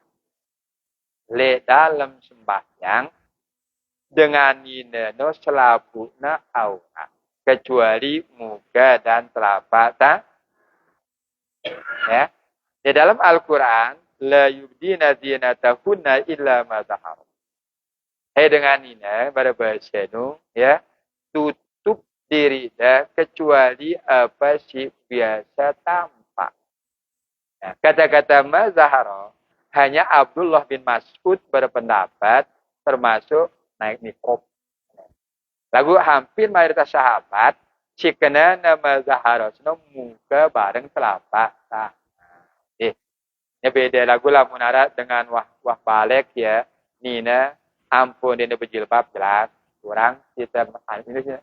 Le dalam sembahyang dengan ini no selaputna aurat kecuali muka dan telapak tangan. Ya. Di dalam Al-Qur'an la yubdina zinatahunna illa ma zahara. Dengan ini pada bahasa nu ya tutup diri dah kecuali apa sih biasa tampak. Nah, kata-kata mazahara hanya Abdullah bin Mas'ud berpendapat termasuk naik niqab. Lagu hampir mayoritas sahabat cikena nama zahara seno muka bareng telapak tangan. Ini beda lagu lah munara dengan wah balik ya. Nina ampun ini berjilbab jelas kurang kita ini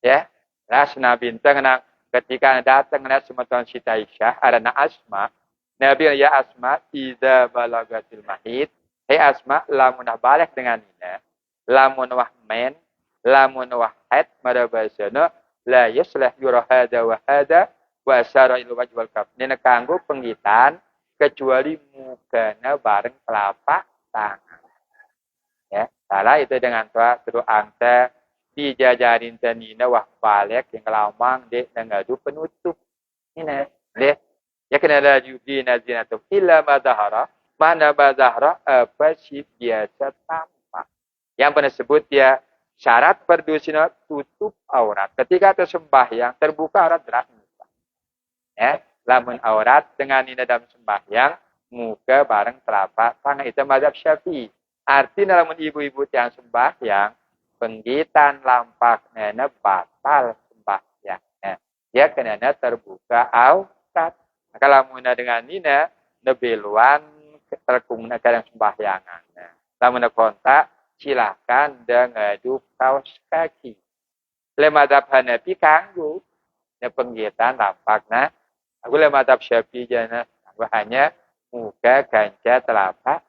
ya. Ras Nabi bintang ketika datang na semeton Siti Aisyah ada na Asma. Nabi ya Asma idza balagatil mahid. Hei Asma lamun balik dengan ini. Lamun wah men, lamun wah haid mada bahasana la yuslah yura hada wa hada wa asyara ila wajh wal kaf. Ini kanggo penggitan kecuali mukanya bareng telapak tangan. Ya, salah itu dengan terus angsa dijajarin tenina wah balik yang lamang dek ngadu penutup. Ini deh. Ya kena ada judi nazinatu illa madahara. Mana madahara apa sih biasa tampak. Yang pernah sebut ya syarat berdusina tutup aurat. Ketika tersembahyang terbuka aurat jelas muka. Ya, lamun aurat dengan ini dalam sembahyang muka bareng telapak tangan itu mazhab Syafi'i. Artinya lamun ibu-ibu yang sembahyang penggitan lampaknya batal sembahyangnya. Ya kena terbuka aurat. Maka lamun dengan ini nebeluan terkungna kadang sembahyangan. Lamun kontak silakan dengan kaos kaki. Lemadzhab Hanafi kanggo penggiatan lampaknya. Aku lemadzhab Syafi'i jana aku hanya muka ganja telapak.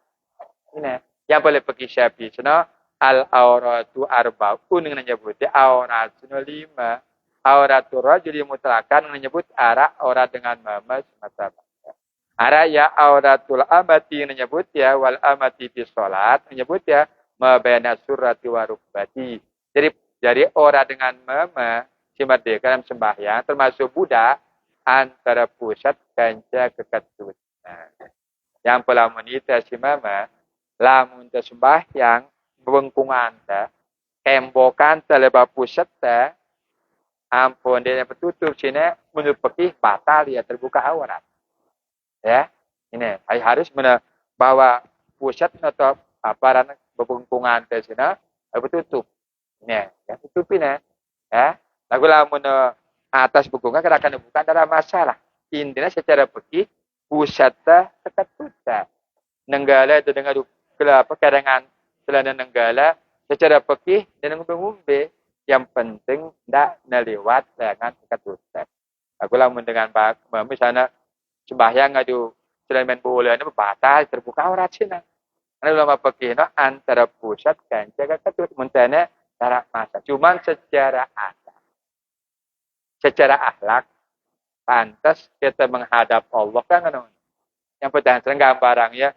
Ini yang boleh pergi Syafi'i seno al auratu arbaun dengan menyebut aurat seno 5. Auratu rajuli mutlakan menyebut aurat dengan mama semata. Ya auratul amati menyebut ya wal amati fi salat menyebut ya mabana surati wa rukbati. Jadi aurat dengan mama si merdeka dalam sembahyang termasuk budak antara pusat ganja ke ketut. Nah, yang pelamun itu si mama lamun sembahyang bengkungan ta kembokan terlebih pusat ta ampun dia tertutup sini menurut fikih batal ya terbuka aurat. Ya. Ini harus bawa pusat atau apa bengkungan ke sini tertutup. Ini ya tutup ini. Ya. Lagu lamun atas bengkungan kadang-kadang bukan ada masalah. Intinya secara fikih pusat ta tertutup. Nenggala itu dengan kelapa kadangan selana nenggala secara fikih dan ngumbe yang penting tidak melewat dengan ketutup. Aku lamun dengan misalnya sembahyang ngadu selain main bola ini batal terbuka aurat sini. Karena ulama fikih antara pusat dan jaga ketutup mentene cara masa. Cuman secara adab, secara akhlak pantas kita menghadap Allah kan yang petang barang ya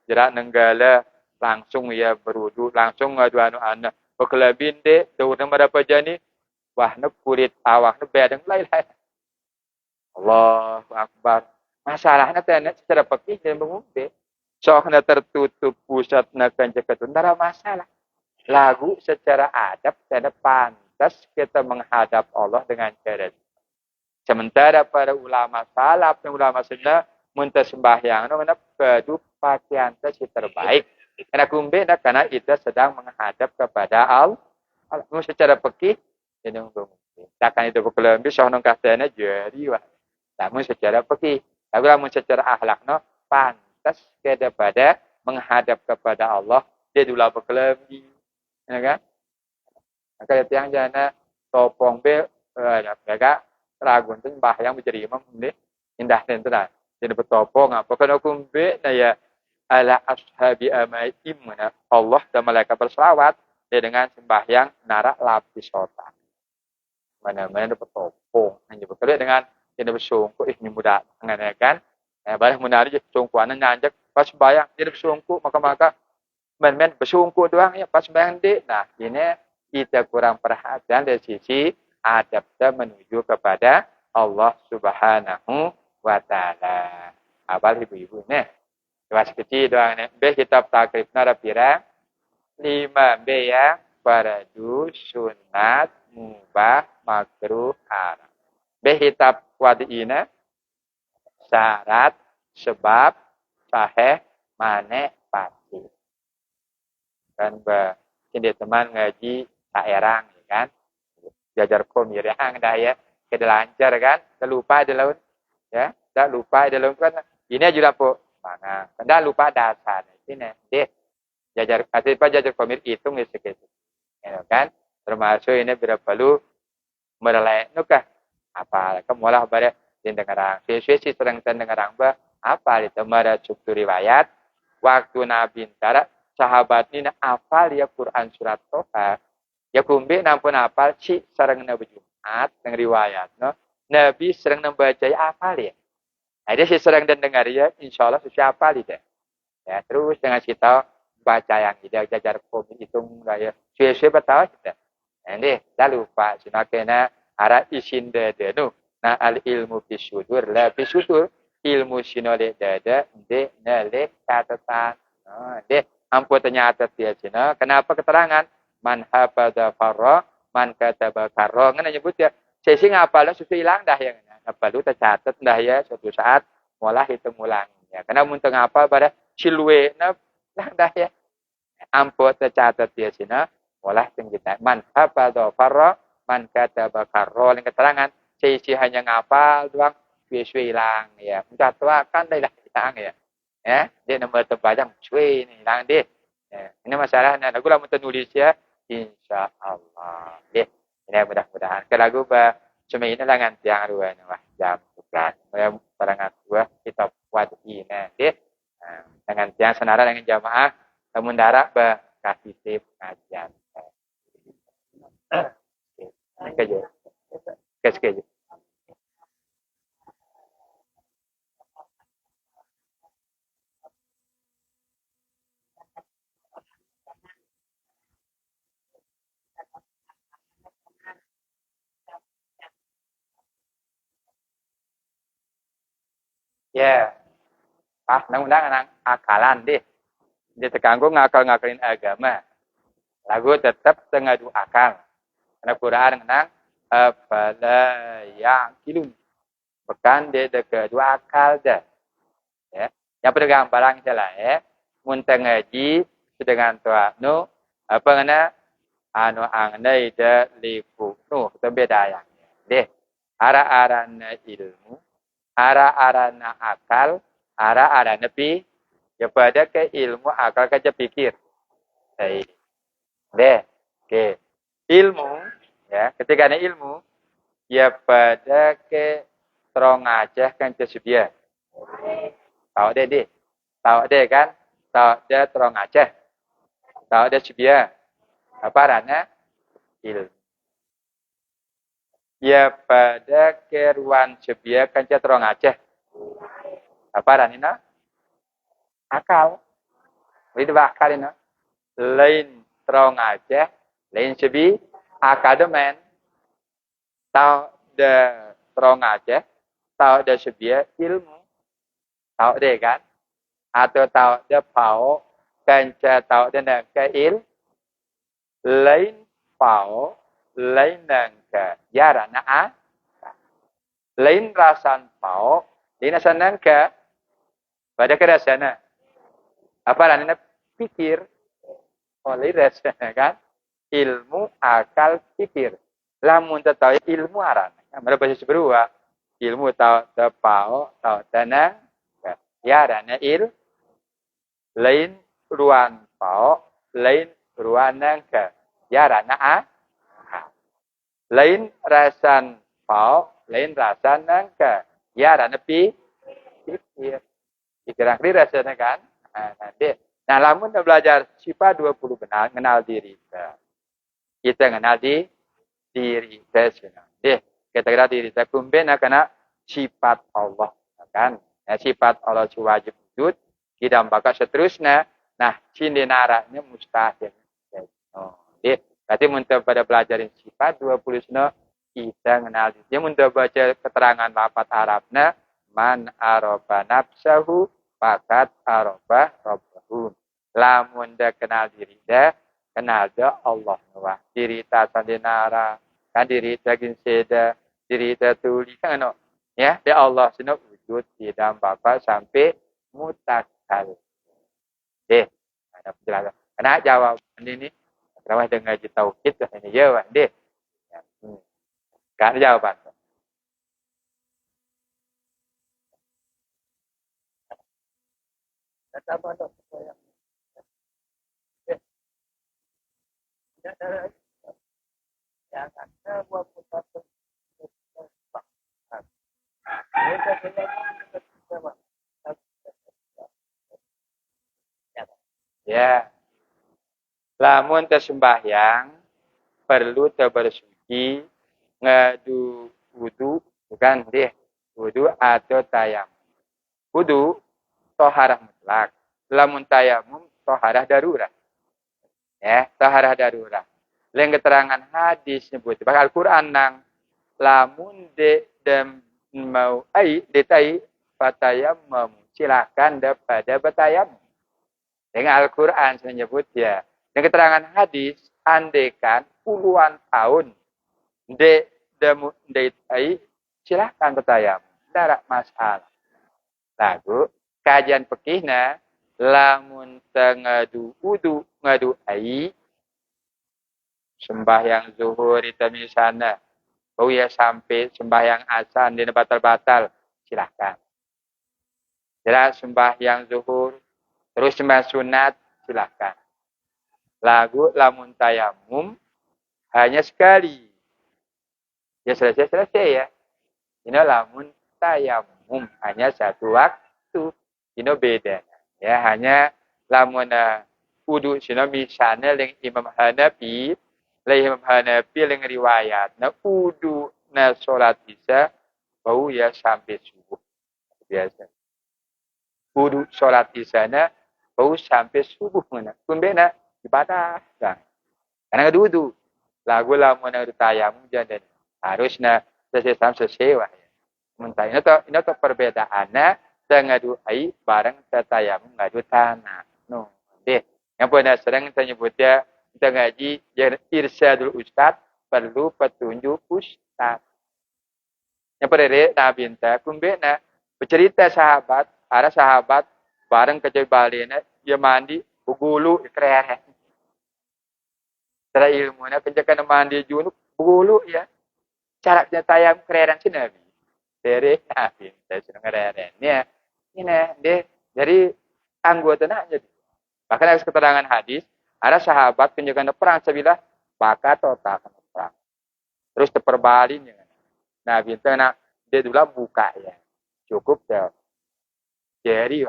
jerak nenggala langsung ya berudu langsung ngadu anu berkelebin deh daun nama apa jani wah ne kulit awak ne bedeng lain-lain Allahu Akbar masalahnya tanya secara pekih dan mengumbe soalnya tertutup pusatnya kanjeng nara masalah lagu secara adab tidak pantas kita menghadap Allah dengan cara sementara para ulama salaf dan ulama sunnah muntah sembahyang no mana kedu pakaian si terbaik karena kumbe karena itu sedang menghadap kepada Allah secara pekih jadi takkan itu berkelembi soalnya katanya jadi wah namun secara pekih tapi namun secara akhlak no pantas kepada menghadap kepada Allah dia dulu berkelembi ya kan maka yang jana topong be mereka ragu itu bahayang menjadi imam ini indah dan tenang jadi bertopong apa kan hukum be ya ala ashabi amaim Allah dan malaikat berselawat dengan sembahyang narak lapis otak mana-mana bertopong hanya bekerja dengan jadi bersungguh ini mudah mengenaikan banyak menarik sungkuan nanjak pas sembahyang jadi bersungguh maka men bersungguh doang ya pas sembahyang deh nah ini kita kurang perhatian dari sisi adab menuju kepada Allah Subhanahu wa taala. Abal ibu-ibu nih. Kelas kecil doang nih. B kitab takrib narapira 5 B ya fardu sunat mubah makruh haram. B kitab wadiina syarat sebab sahih mane pasti. Kan ini teman ngaji tak erang kan jajar komirang dah ya kita lancar kan tak lupa di laut ya tak lupa di laut kan ini juga po mana kan lupa dasar ini deh jajar kasih apa jajar komir hitung segitu ya kan termasuk ini berapa perlu merelai nukah apa kemulah bare di dengarang sesuai sering dengarang ba apa itu mara struktur riwayat waktu Nabi antara sahabat ini hafal ya Quran surat Toha ya kumbe nampun hafal si sareng Nabi Jumat dengan riwayat no Nabi sering membaca ya hafal ya nah, dia si sering dan dengar ya insyaallah susah hafal itu ya terus dengan kita baca yang tidak jajar komik hitung ya suwe-suwe betawa kita nanti dah lupa sunakena ara isin dede nu na al ilmu bisudur la bisudur ilmu sinole dada de nale catatan de ampu ternyata dia cina kenapa keterangan man hafadha farra man kataba karra ngene nyebut ya sesi ngapalnya susu hilang dah yang perlu tercatat dah ya suatu saat mulai hitung ulang ya karena mun teu ngapal pada silwe na dah ya ampu tercatat dia cina mulai teng kita man hafadha farra man kataba karra yang keterangan sesi hanya ngapal doang suwe hilang ya mencatatkan dah hilang ya dia nomor terpanjang cuy ini hilang deh ini masalahnya lagu lamun nulis ya insya Allah deh ini mudah-mudahan ke lagu bah cuma ini lah nganti yang dua wah jam bukan barangan dua kita buat ini deh dengan tiang senara dengan jamaah namun darah bah kasih tip kajian kerja kerja ya ah undang-undang anak akalan deh dia terganggu ngakal-ngakalin agama lagu tetap tengah akal karena Quran ngenang apala yang kilum pekan dia kedua akal dah ya yang pedagang barang jelas ya mun ngaji sedang tua nu apa ngana anu angnai de liku nu itu beda yang deh ara-arana ilmu ara-arana akal ara-arana pi ya pada ke ilmu akal ke pikir baik deh ke ilmu ya ketika ada ilmu ya pada ke terong aja kan kesubia tahu deh tahu deh kan tahu deh terong aja tahu deh subia apa rana ilmu ya pada keruan subia kan terong aja apa ranina akal. Itu akal ini. Lain terong aja, lain sebi akademen. Tahu de terong aja, tahu de sebi ilmu. Tahu deh kan? Atau tahu de pau, kanca tahu de nak il, lain pau, lain nangka, yara na lain rasan pau, lain rasan nangka, pada kerasana. Apa namanya pikir oleh rasanya kan? Ilmu, akal, pikir. Lamun tahu ilmu aran. Mereka bahasa seberua. Ilmu tahu pau, tahu tanah. Ya, arana lain ruan pau, lain ruan nangka. Ya, arana lain rasan pau, lain rasan nangka. Ya, arana pikir. Pikiran kiri rasanya kan? Nanti. Nah, lamun kita belajar sifat 20 kenal diri kita. Kita kenal diri kita. Kita kenal diri kita. Kumben kena sifat Allah. Kan? Nah, sifat Allah wajib wujud. Kita bakal seterusnya. Nah, sini naranya mustahil. Berarti untuk pada belajarin sifat 20 kita kenal diri. Dia untuk baca keterangan lafaz Arabnya. Man aroba nafsahu fakat aroba rabbahu. Lamun dah kenal diri dah, kenal dah Allah wah. Diri tak sandinara, kan diri tak ginseda, diri tak tuli kan no. Ya, dia Allah sini wujud di dalam bapa sampai mutakal. Ada penjelasan. Kena jawaban ini, kalau dengan tauhid ini jawab deh. Kan jawaban. Kata mana yang yang ada buat putar ya, lamun tersembahyang perlu terbersuci ngadu wudu bukan deh wudu atau tayam. Wudu toharah mutlak. Lamun tayamum toharah darurat. Ya, toharah darurat. Lain keterangan hadis nyebut. Bahkan Al-Quran nang lamun de dem mau detai batayamum silakan pada batayamum. Dengan Al-Quran menyebut ya. Dengan keterangan hadis andekan puluhan tahun de silakan batayamum. Tidak masalah. Lagu kajian pekihna lamun tengadu wudu ngadu ai sembahyang zuhur itu misalnya ya sampai sembahyang asan di batal-batal silakan. Jelas sembahyang zuhur terus sembahyang sunat silakan. Lagu lamun tayamum hanya sekali. Ya selesai ya. Ini lamun tayamum hanya satu waktu. Ini beda. Ya hanya lamun wudu sino misalnya dengan Imam Hanafi, Imam Hanafi dengan riwayat na wudu na salat isya bau ya sampai subuh. Biasa. Wudu salat isya na bau sampai subuh mana. Kumbena ibadah. Karena wudu lagu lamun na tayamum jadi harusnya sesewa. Mentah ini tuh perbedaannya ngadu ai bareng tayamum ngadu tanah. No. Yang pernah sering kita nyebutnya kita ngaji irsyadul ustad perlu petunjuk ustad. Yang pernah Nabi entah kumbena bercerita sahabat, ada sahabat bareng kejebalina dia mandi bugulu keren. Setelah ilmunya kejakan mandi junub bugulu ya. Cara tayam keren sih Nabi. Dari Nabi saya senang keren. Ya. Ini deh dari anggotanya jadi. Bahkan ada keterangan hadis, ada sahabat penjagaan perang sebilah baka total perang. Terus terperbalikin. Nah, bintang dia dulu buka ya. Cukup ya. Jadi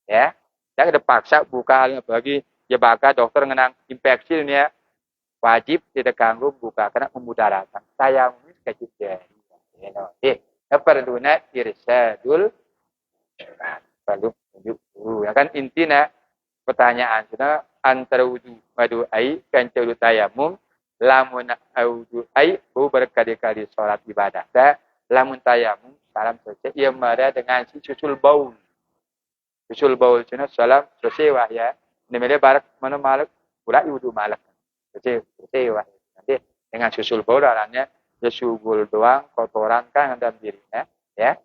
ya. Jangan dipaksa buka halnya bagi ya baka dokter ngenang infeksi ini ya. Wajib tidak ganggu buka karena memudaratkan. Saya mungkin kecil jari. Perlunya irsyadul perlu tunjuk Ya kan intinya pertanyaan sana antara wudu madu ai kan wudu tayamum lamun wudu ai berkali-kali salat ibadah. Lamun tayamum salam selesai ia mara dengan si susul baul. Susul baul sana salam selesai wah ya. Ini barak mana malak pula wudu malak. Selesai wah. Nanti dengan susul baul arahnya ya subul doang kotoran kan dalam dirinya ya.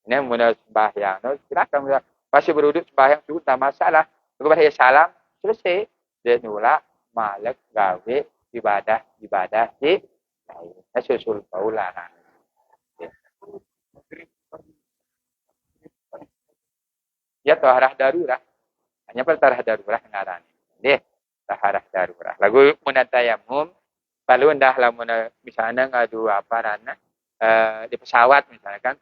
Ini mula sembahyang. No, silakan pasti beruduk sembahyang itu tak masalah. Kepada salam selesai. Dia nolak malak gawe ibadah di lain. Susul paulah. Ya taharah darurat. Hanya taharah darurat ngarani. Deh, taharah darurat. Lagu munatayamum kalau ndah lah misalnya ngadu apa rana di pesawat misalnya kan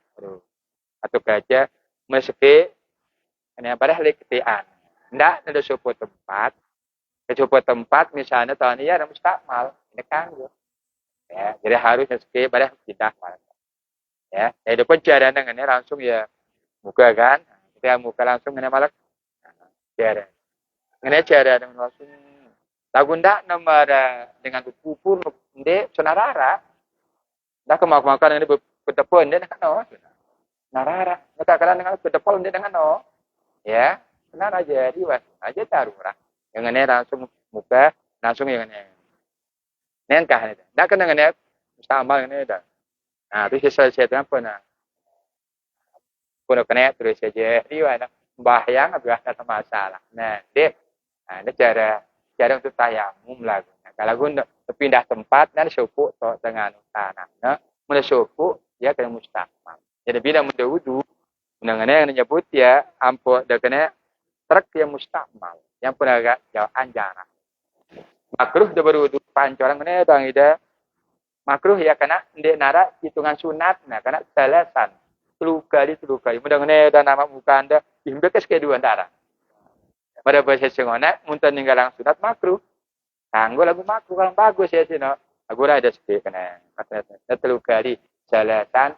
atau gajah meski ini pada hari ketian. Ndak ada suatu tempat. Ke tempat misalnya tahun ini ada mustakmal. Ini kan ya. Jadi harus meski pada tidak mal. Ya, itu pun cara dengan ini langsung ya muka kan. Kita muka langsung ini malah cara. Ini cara dengan langsung lagu ndak nomor dengan pupur ndek sonarara. Ndak kemak-makan ini betepun dia dengan no. Narara. Ndak kadang dengan betepun dia dengan no. Ya, benar aja diwas aja darurat. Yang ini langsung muka langsung yang ini. Nenkah ini. Ndak kena dengan ini mustamal ini dah. Nah, itu selesai itu apa nah? Punya kena terus saja. Diwas bahyang agak ada masalah. Nah, deh. Nah, ini cara untuk tayamum lagu. Nah, kalau guna pindah tempat dan syukur dengan tanah. Nah, mulai syukur dia kena mustakmal. Jadi bila muda wudu, mengenai yang menyebut ya ampun dah kena truk yang mustakmal. Yang pun agak jauh anjana. Makruh dia berwudu pancoran ini bang ida. Makruh ya kena ndek nara hitungan sunat. Nah, kena selesan. Telu kali. Mudah-mudahan ada nama muka anda. Imbekas kedua antara. Pada bahasa Sengona, muntah ninggalang sunat makruh. Kanggo lagu makruh kalau bagus ya sih no. Aku ada sedih kena. Telu kali selesan.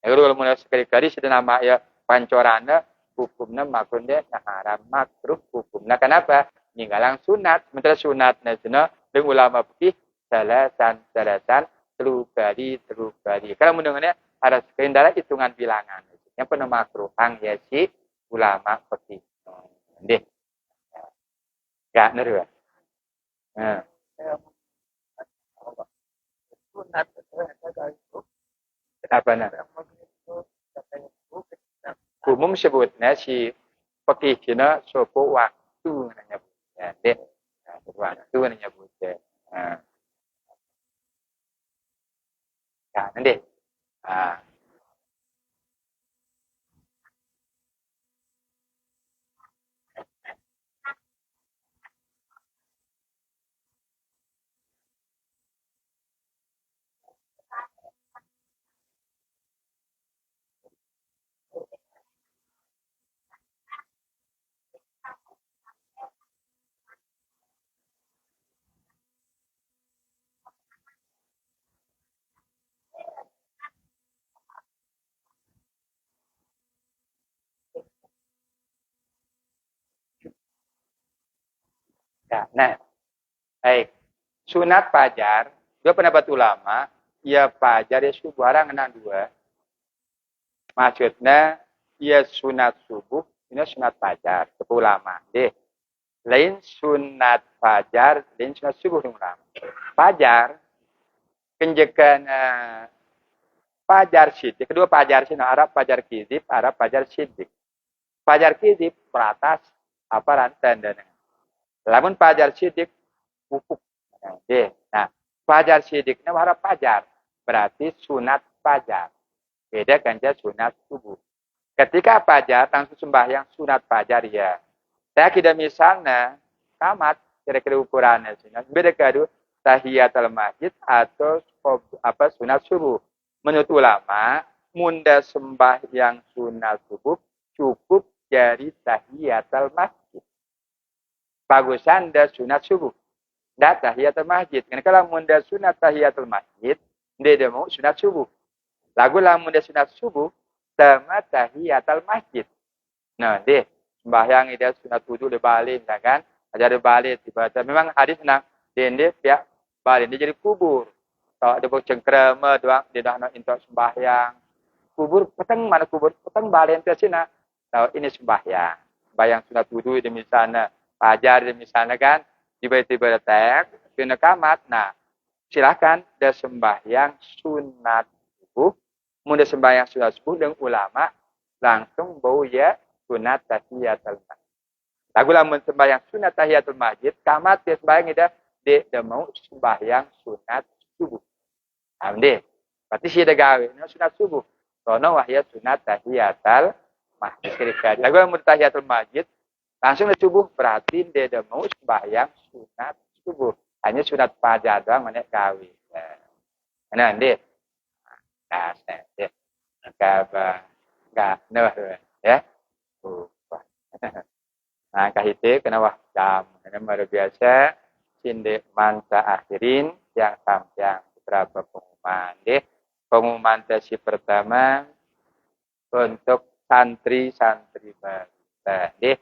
Kalau mulai sekali-kali sudah nama ya pancorana hukumnya makruh dia haram makruh hukumnya. Kenapa? Ninggalang sunat. Sementara sunat nasional dengan ulama fikih selesan telu kali. Kalau mendengarnya ada sekendara hitungan bilangan. Yang penuh makruh hang ya si ulama fikih. Deh. Ya, benar. Nah. Apa nak? Umum sebutnya si fikih kena sopo waktu namanya. Ya, deh. Waktu namanya buat. Ya, nanti. Ya, nah, baik. Sunat fajar, dua pendapat ulama, ya fajar ya subuh orang kena dua. Maksudnya, ya sunat subuh, ini sunat fajar, sepuluh ulama. Deh, lain sunat fajar, lain sunat subuh ulama. Fajar, kenjekan fajar sidik, kedua fajar sih, Arab fajar kizib, Arab fajar sidik. Fajar kizib, peratas, apa rantan dan lamun fajar sidik, pupuk. Nah, fajar sidiknya warna fajar. Berarti sunat fajar. Beda ganja sunat subuh. Ketika fajar, langsung sembahyang sunat fajar ya. Saya kira misalnya, tamat, kira-kira ukurannya. Beda kadu, tahiyatul masjid atau apa sunat subuh. Menurut ulama, munda sembahyang sunat subuh cukup dari tahiyatul masjid. Bagusan dah sunat subuh. Dah tahiyatul masjid. Karena kalau munda sunat tahiyatul masjid, dia mau sunat subuh. Lagu lah munda sunat subuh, sama tahiyatul masjid. Nah, deh sembahyang dia sunat wudu di balik, kan? Ajar di balik dibaca. Memang hadis nang dia pihak balik dia jadi kubur. Kalau dia bercengkrama doang dia dah nak intok sembahyang. Kubur petang mana kubur petang balik ke sini. Tahu ini sembahyang. Sembahyang sunat wudu di misalnya, ajar di misalnya kan tiba-tiba datang kena kamat. Nah, silakan dia sembahyang sunat subuh. Mun dia sembahyang sunat subuh dengan ulama langsung bau ya sunat tahiyatul masjid. Lagu lamun sembahyang sunat tahiyatul masjid, kamat dia sembahyang dia mau sembahyang sunat subuh. Amde. Berarti sih ada gawe, sunat subuh. Sono wahya sunat tahiyatul masjid. Lagu lamun tahiyatul masjid, langsung dia subuh, berarti dia mau sembahyang sunat subuh. Hanya sunat fajar doang mana gawe. Nah, ande. Nah, saya. Enggak, ya. Nah, kahite kena wah jam. Ini luar biasa. Sinde mansa akhirin yang sampai beberapa pengumuman. Pengumuman sesi pertama untuk santri-santri baru.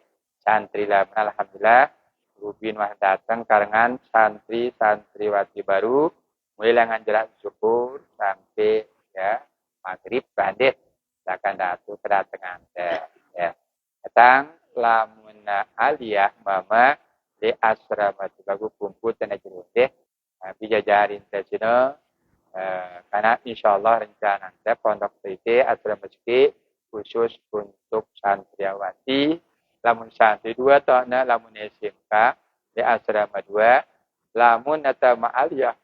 Santri lama alhamdulillah. Rubin wah datang karangan santri-santriwati baru. Mulai dengan jelas syukur sampai ya maghrib bandit. Akan datang kedatangan ya. Datang lamun aliyah mama di asrama bagu kumpul tanah jeruk bijajarin tesino karena insyaallah rencana saya pondok PT asrama suki khusus untuk santriwati lamun santri 2 tahun lamun SMK di asrama 2 lamun atau aliyah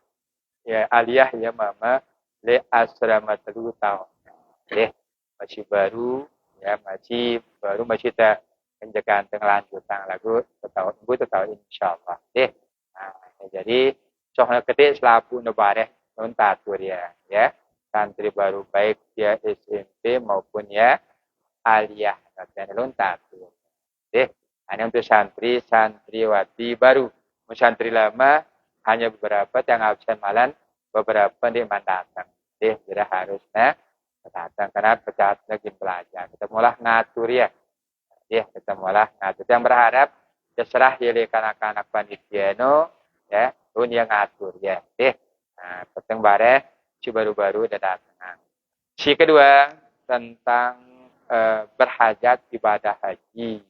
ya aliyah ya mama di asrama 3 tahun masih baru ya masih baru masih tak penjagaan lanjutan lagu tahun insyaallah jadi soalnya ketik selapu nebareh nontatur ya santri baru baik dia SMP maupun ya aliyah dan lontatur hanya untuk santriwati baru santri lama hanya beberapa yang absen malam beberapa di mandatang jadi harusnya datang karena pecat lagi belajar kita mulai ngatur ya kita mulai ngatur yang berharap terserah ya kanak-kanak panitia ya pun yang ngatur ya peteng bare si baru-baru udah datang si kedua tentang berhajat ibadah haji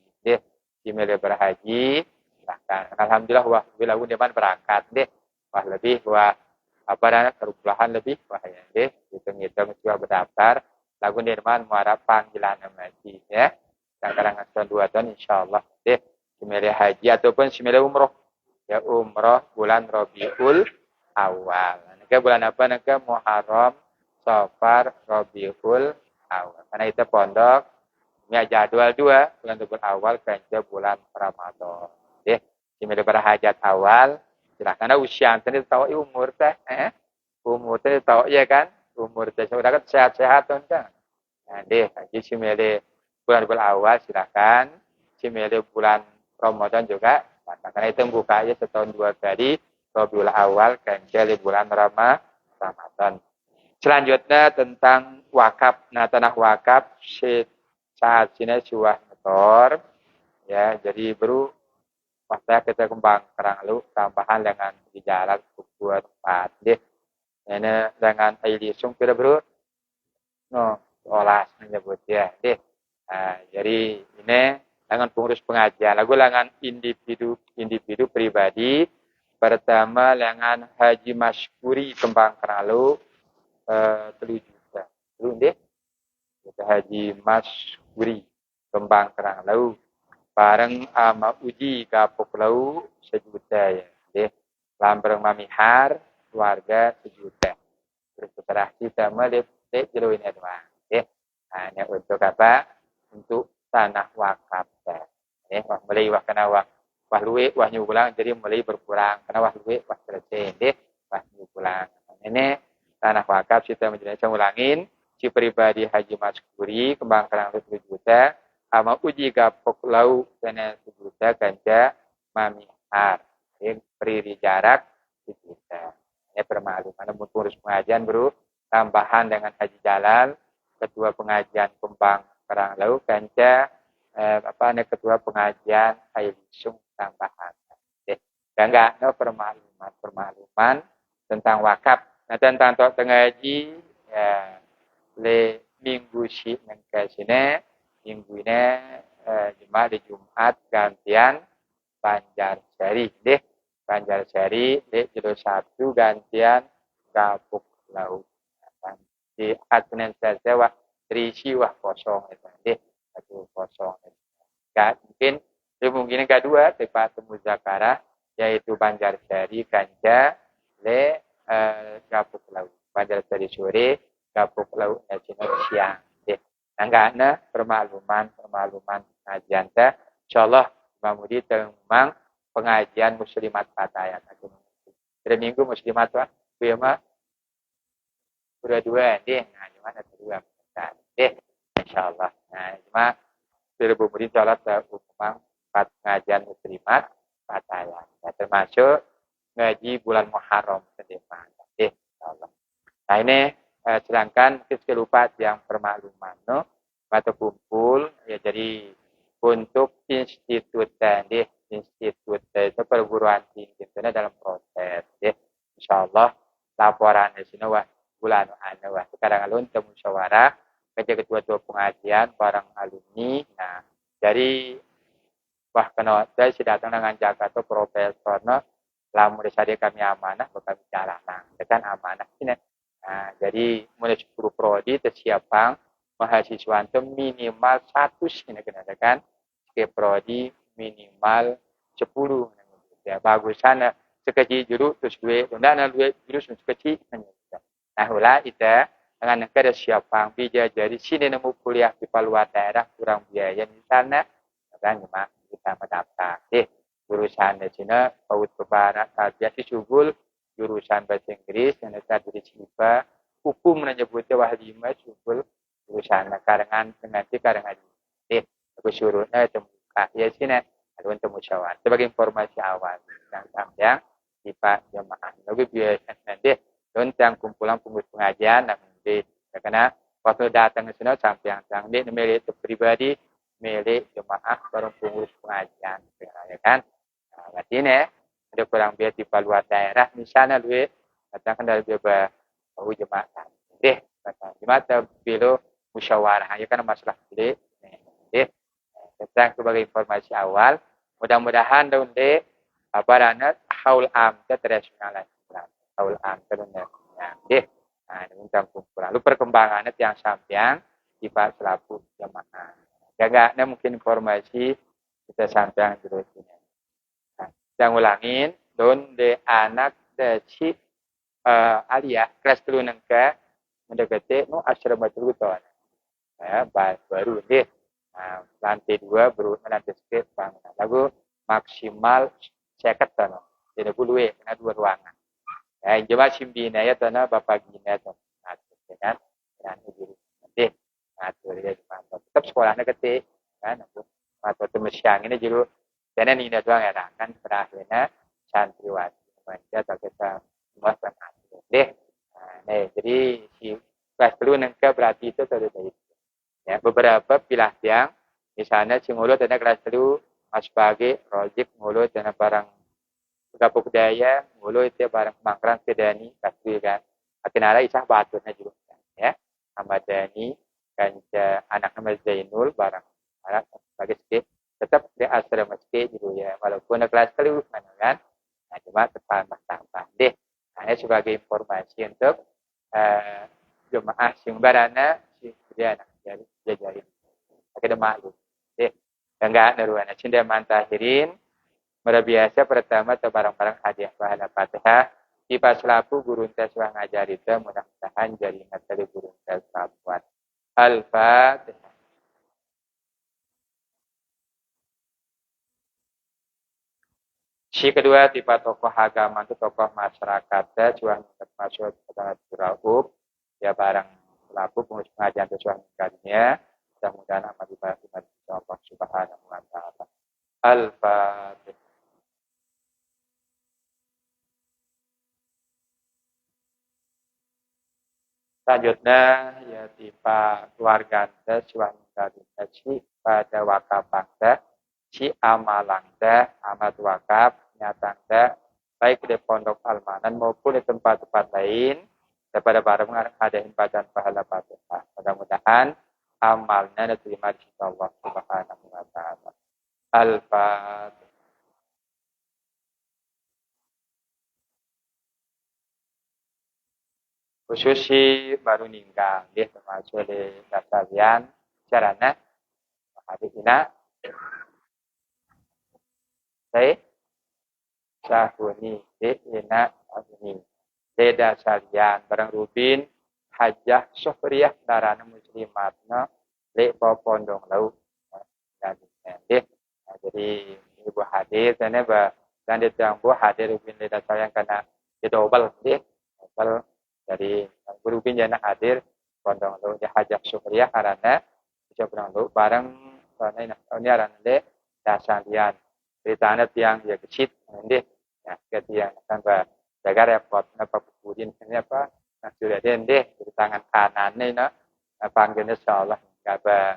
si milih berhaji silahkan alhamdulillah wah bila depan berangkat wah lebih wah apa dan perubahan lebih wah ya hitung-hitung juga berdaftar lagu nirman muara panggilan haji ya sekarang tahun 2 tahun insyaallah similih haji ataupun similih umroh ya umroh bulan Rabiul Awal nanti bulan apa nanti Muharram Safar Rabiul Awal karena itu pondok ya jadwal 2 bulan Rabiul Awal kan bulan Ramadan similih berhajat awal silahkan usia nanti tahu umur umur teh tahu ya kan umur teh sudah kan sehat-sehat kan haji similih bulan awal silahkan similih bulan Ramadan juga karena itu buka aja setahun 2 kali Rabiul Awal kan bulan Ramadan selanjutnya tentang wakaf tanah wakaf saat sini suah motor ya jadi baru waktu kita kembang kerang lu tambahan dengan di jalan buat tempat ini dengan air sung kira bro olah menyebut ya jadi ini dengan pengurus pengajian lagu dengan individu pribadi pertama dengan Haji Masykuri kembang kerang lu 3 juta deh kita Haji Masykuri kembang kerang lu bareng ama uji kapok lau 1 juta ya lambreng mamihar keluarga 1 juta terus setelah kita melip jeluin doang hanya untuk apa untuk tanah wakaf wah mulai wah kena wah luwe wah nyugulang jadi mulai berkurang karena wah luwe wah selesai wah nyugulang ini tanah wakaf kita menjelaskan ulangin si pribadi Haji Masykuri kembang kerang 1 juta ama uji gapok lau kena 1 juta ganja mamihar beri jarak 1 juta ini permakluman pengurus pengajian bro tambahan dengan haji jalan ketua pengajian kembang kerang lau ganja Ada ketua pengajian Ailisung tambahan. Enggak no permakluman tentang wakaf. Nah tentang tok tengaji ya le minggu si nengke sini minggu ini jemaah di Jumat gantian Banjarsari deh. Banjarsari deh judul Sabtu gantian Kapuk Laut. Di Adnan saja wah terisi wah kosong itu deh. Satu kosong. Mungkin kemungkinan kedua tempat temu Zakara yaitu Banjarsari Ganja le Kapuk Laut. Banjarsari sore Kapuk Laut siang. Deh. Nah, permakluman pengajian teh insyaallah Mamudi tentang pengajian muslimat Fatayat. Hari Minggu muslimat wah mah dua deh. Nah, gimana dua deh insyaallah. Nah, cuma Mamudi insyaallah tentang pengajian muslimat Fatayat. Nah, termasuk ngaji bulan Muharram sedepan. Insyaallah. Nah, ini sedangkan kelupa yang permakluman no atau kumpul ya jadi untuk institut itu perguruan tinggi itu dalam proses ya insyaallah laporan di sini wah bulan wah sekarang alun temu musyawarah kerja ketua pengajian barang alumni nah dari wah kena saya sudah datang dengan Jakarta profesor no lamun disadi kami amanah bakal bicara nah kan amanah ini nah jadi mulai 10 prodi tersiapang mahasiswa itu minimal 100 ini kan ke prodi minimal 10 ya bagusan sekecil juru terus gue undang dua juru sekecil nah ulah itu dengan negara siapang bija jadi sini nemu kuliah di luar daerah kurang biaya misalnya kan cuma kita mendaftar jurusan di sini paut kebarat biasa subul jurusan bahasa Inggris yang ada di Ciba hukum menyebutnya wahlima subul jurusan karangan nanti karangan aku suruhnya terbuka ya sini ada untuk musyawarah sebagai informasi awal yang sampai di Pak jemaah lebih biasa nanti tentang kumpulan pengurus pengajian nanti karena waktu datang ke sini sampai yang di milik pribadi milik jemaah bareng pengurus pengajian ya kan nah, berarti ini ada kurang biasa di luar daerah misalnya lu katakan dari beberapa jemaah deh jemaah bilo musyawarah ya kan masalah gede tentang sebagai informasi awal mudah-mudahan daun de baranat haul am tradisional haul am terusnya deh nah tentang kumpulan lalu perkembangannya yang sampean di Pak selaku jamaah jaga mungkin informasi kita sampean terus ini nah, yang ulangin daun de anak de si alia kelas 3 nengka mendekati no asrama Truton ya baru deh nah, lantai 2 baru lantai sedikit bangunan lalu maksimal 50 ton jadi puluh kena 2 ruangan ya coba simbina ya tanah bapak gina ton nah kan dan diri deh nah dia tetap sekolahnya gede kan atau temen siang ini juru dan ini doang ya kan terakhirnya santriwati baca atau kita bahas deh nah jadi si kelas dulu nengke berarti itu tadi ya beberapa pilah yang misalnya si mulut ada kelas dulu mas pagi project mulut dan barang gapuk daya mulut itu barang mangkran sedani kasih kan akhirnya isah baturnya juga ya Ahmad Dani kan anak nama Zainul barang anak sebagai sedikit tetap dia asrama sedikit gitu ya walaupun kelas dulu kan nah cuma tepat tambah deh nah sebagai informasi untuk jemaah singbarana si dia anak jadi ada maklum enggak naruana cinta mantahirin biasa pertama atau barang-barang hadiah bahala Fatihah di paslapu guru tes ngajar itu mudah-mudahan jadi materi guru tes buat Al-Fatihah. Si kedua tipe tokoh agama itu tokoh masyarakat cuan termasuk Raub ya barang pelaku pengurus pengajian sesuai dengan mudah-mudahan amat dibantu Allah Subhanahu wa taala. Al-Fatihah. Selanjutnya ya tipe keluarga sesuai dalilnya si pada wakaf anda si amalangda amat wakaf nyatangda baik di pondok Almanan maupun di tempat-tempat lain daripada barang ada bacaan pahala Fatihah. Mudah-mudahan amalnya diterima di sisi Allah Subhanahu wa taala. Al-Fatihah. Khususi baru ninggal ya termasuk di dasarian caranya hadis ina saya sahuni ina ini beda salian barang rubin hajah syukriyah darana muslimatna le pondong lau jadi ibu hadir dan dan ditang bu hadir rubin le dasarian karena didobel deh double dari guru pinjana hadir pondong lau dia hajah syukriyah karena bisa pondong lau barang ini aran le dasarian beritanya tiang dia kecil nanti ya ketiang sampai jaga repot apa pupudin ini apa nah sudah deh di tangan kanan nih nah panggilnya insyaallah kabar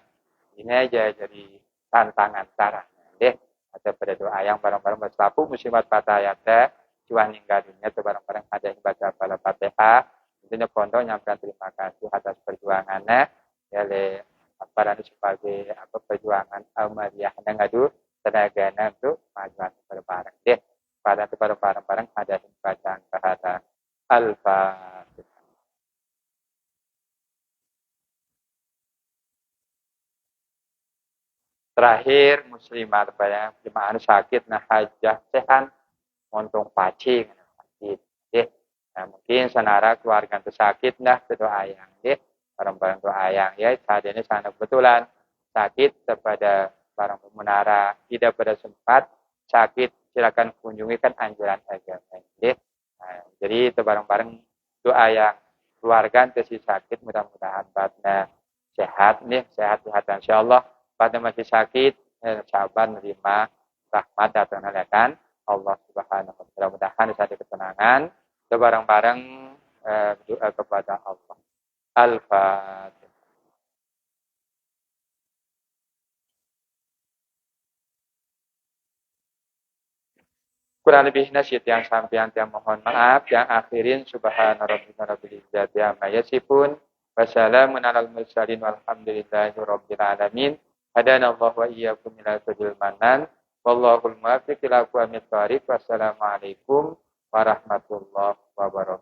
ini aja jadi tantangan cara deh ada pada doa yang barang-barang bersapu musibat patah ayat cuan ninggalinya tuh barang-barang ada yang baca pada Fatihah intinya pondok nyampaikan terima kasih atas perjuangannya ya le apa sebagai apa perjuangan Almariyah yang ngadu tenaganya untuk majuan bareng deh pada bareng-bareng ada yang bacaan bahasa Al-Fatihah. Terakhir muslimat banyak jemaah sakit nah hajah sehan montong pacing sakit deh. Nah, mungkin sanara keluarga itu sakit nah doa yang deh bareng-bareng doa yang ya saat ini sana kebetulan sakit kepada barang menara tidak pada sempat sakit silakan kunjungi kan anjuran agama ya. Nah, jadi itu bareng-bareng doa yang keluarga si sakit mudah-mudahan batna sehat nih sehat insyaallah pada masih sakit sabar menerima rahmat atau nalakan Allah Subhanahu wa taala mudah-mudahan ada ketenangan itu bareng-bareng doa kepada Allah Al-Fatihah. Kurang lebih nasyid yang sampean yang mohon maaf yang akhirin subhana rabbika rabbil izzati amma yasifun wassalamun alal mursalin walhamdulillahi rabbil alamin hadana Allah wa iyyakum ila sabil manan wallahul muwaffiq ila aqwamit thoriq wassalamu alaikum warahmatullahi wabarakatuh.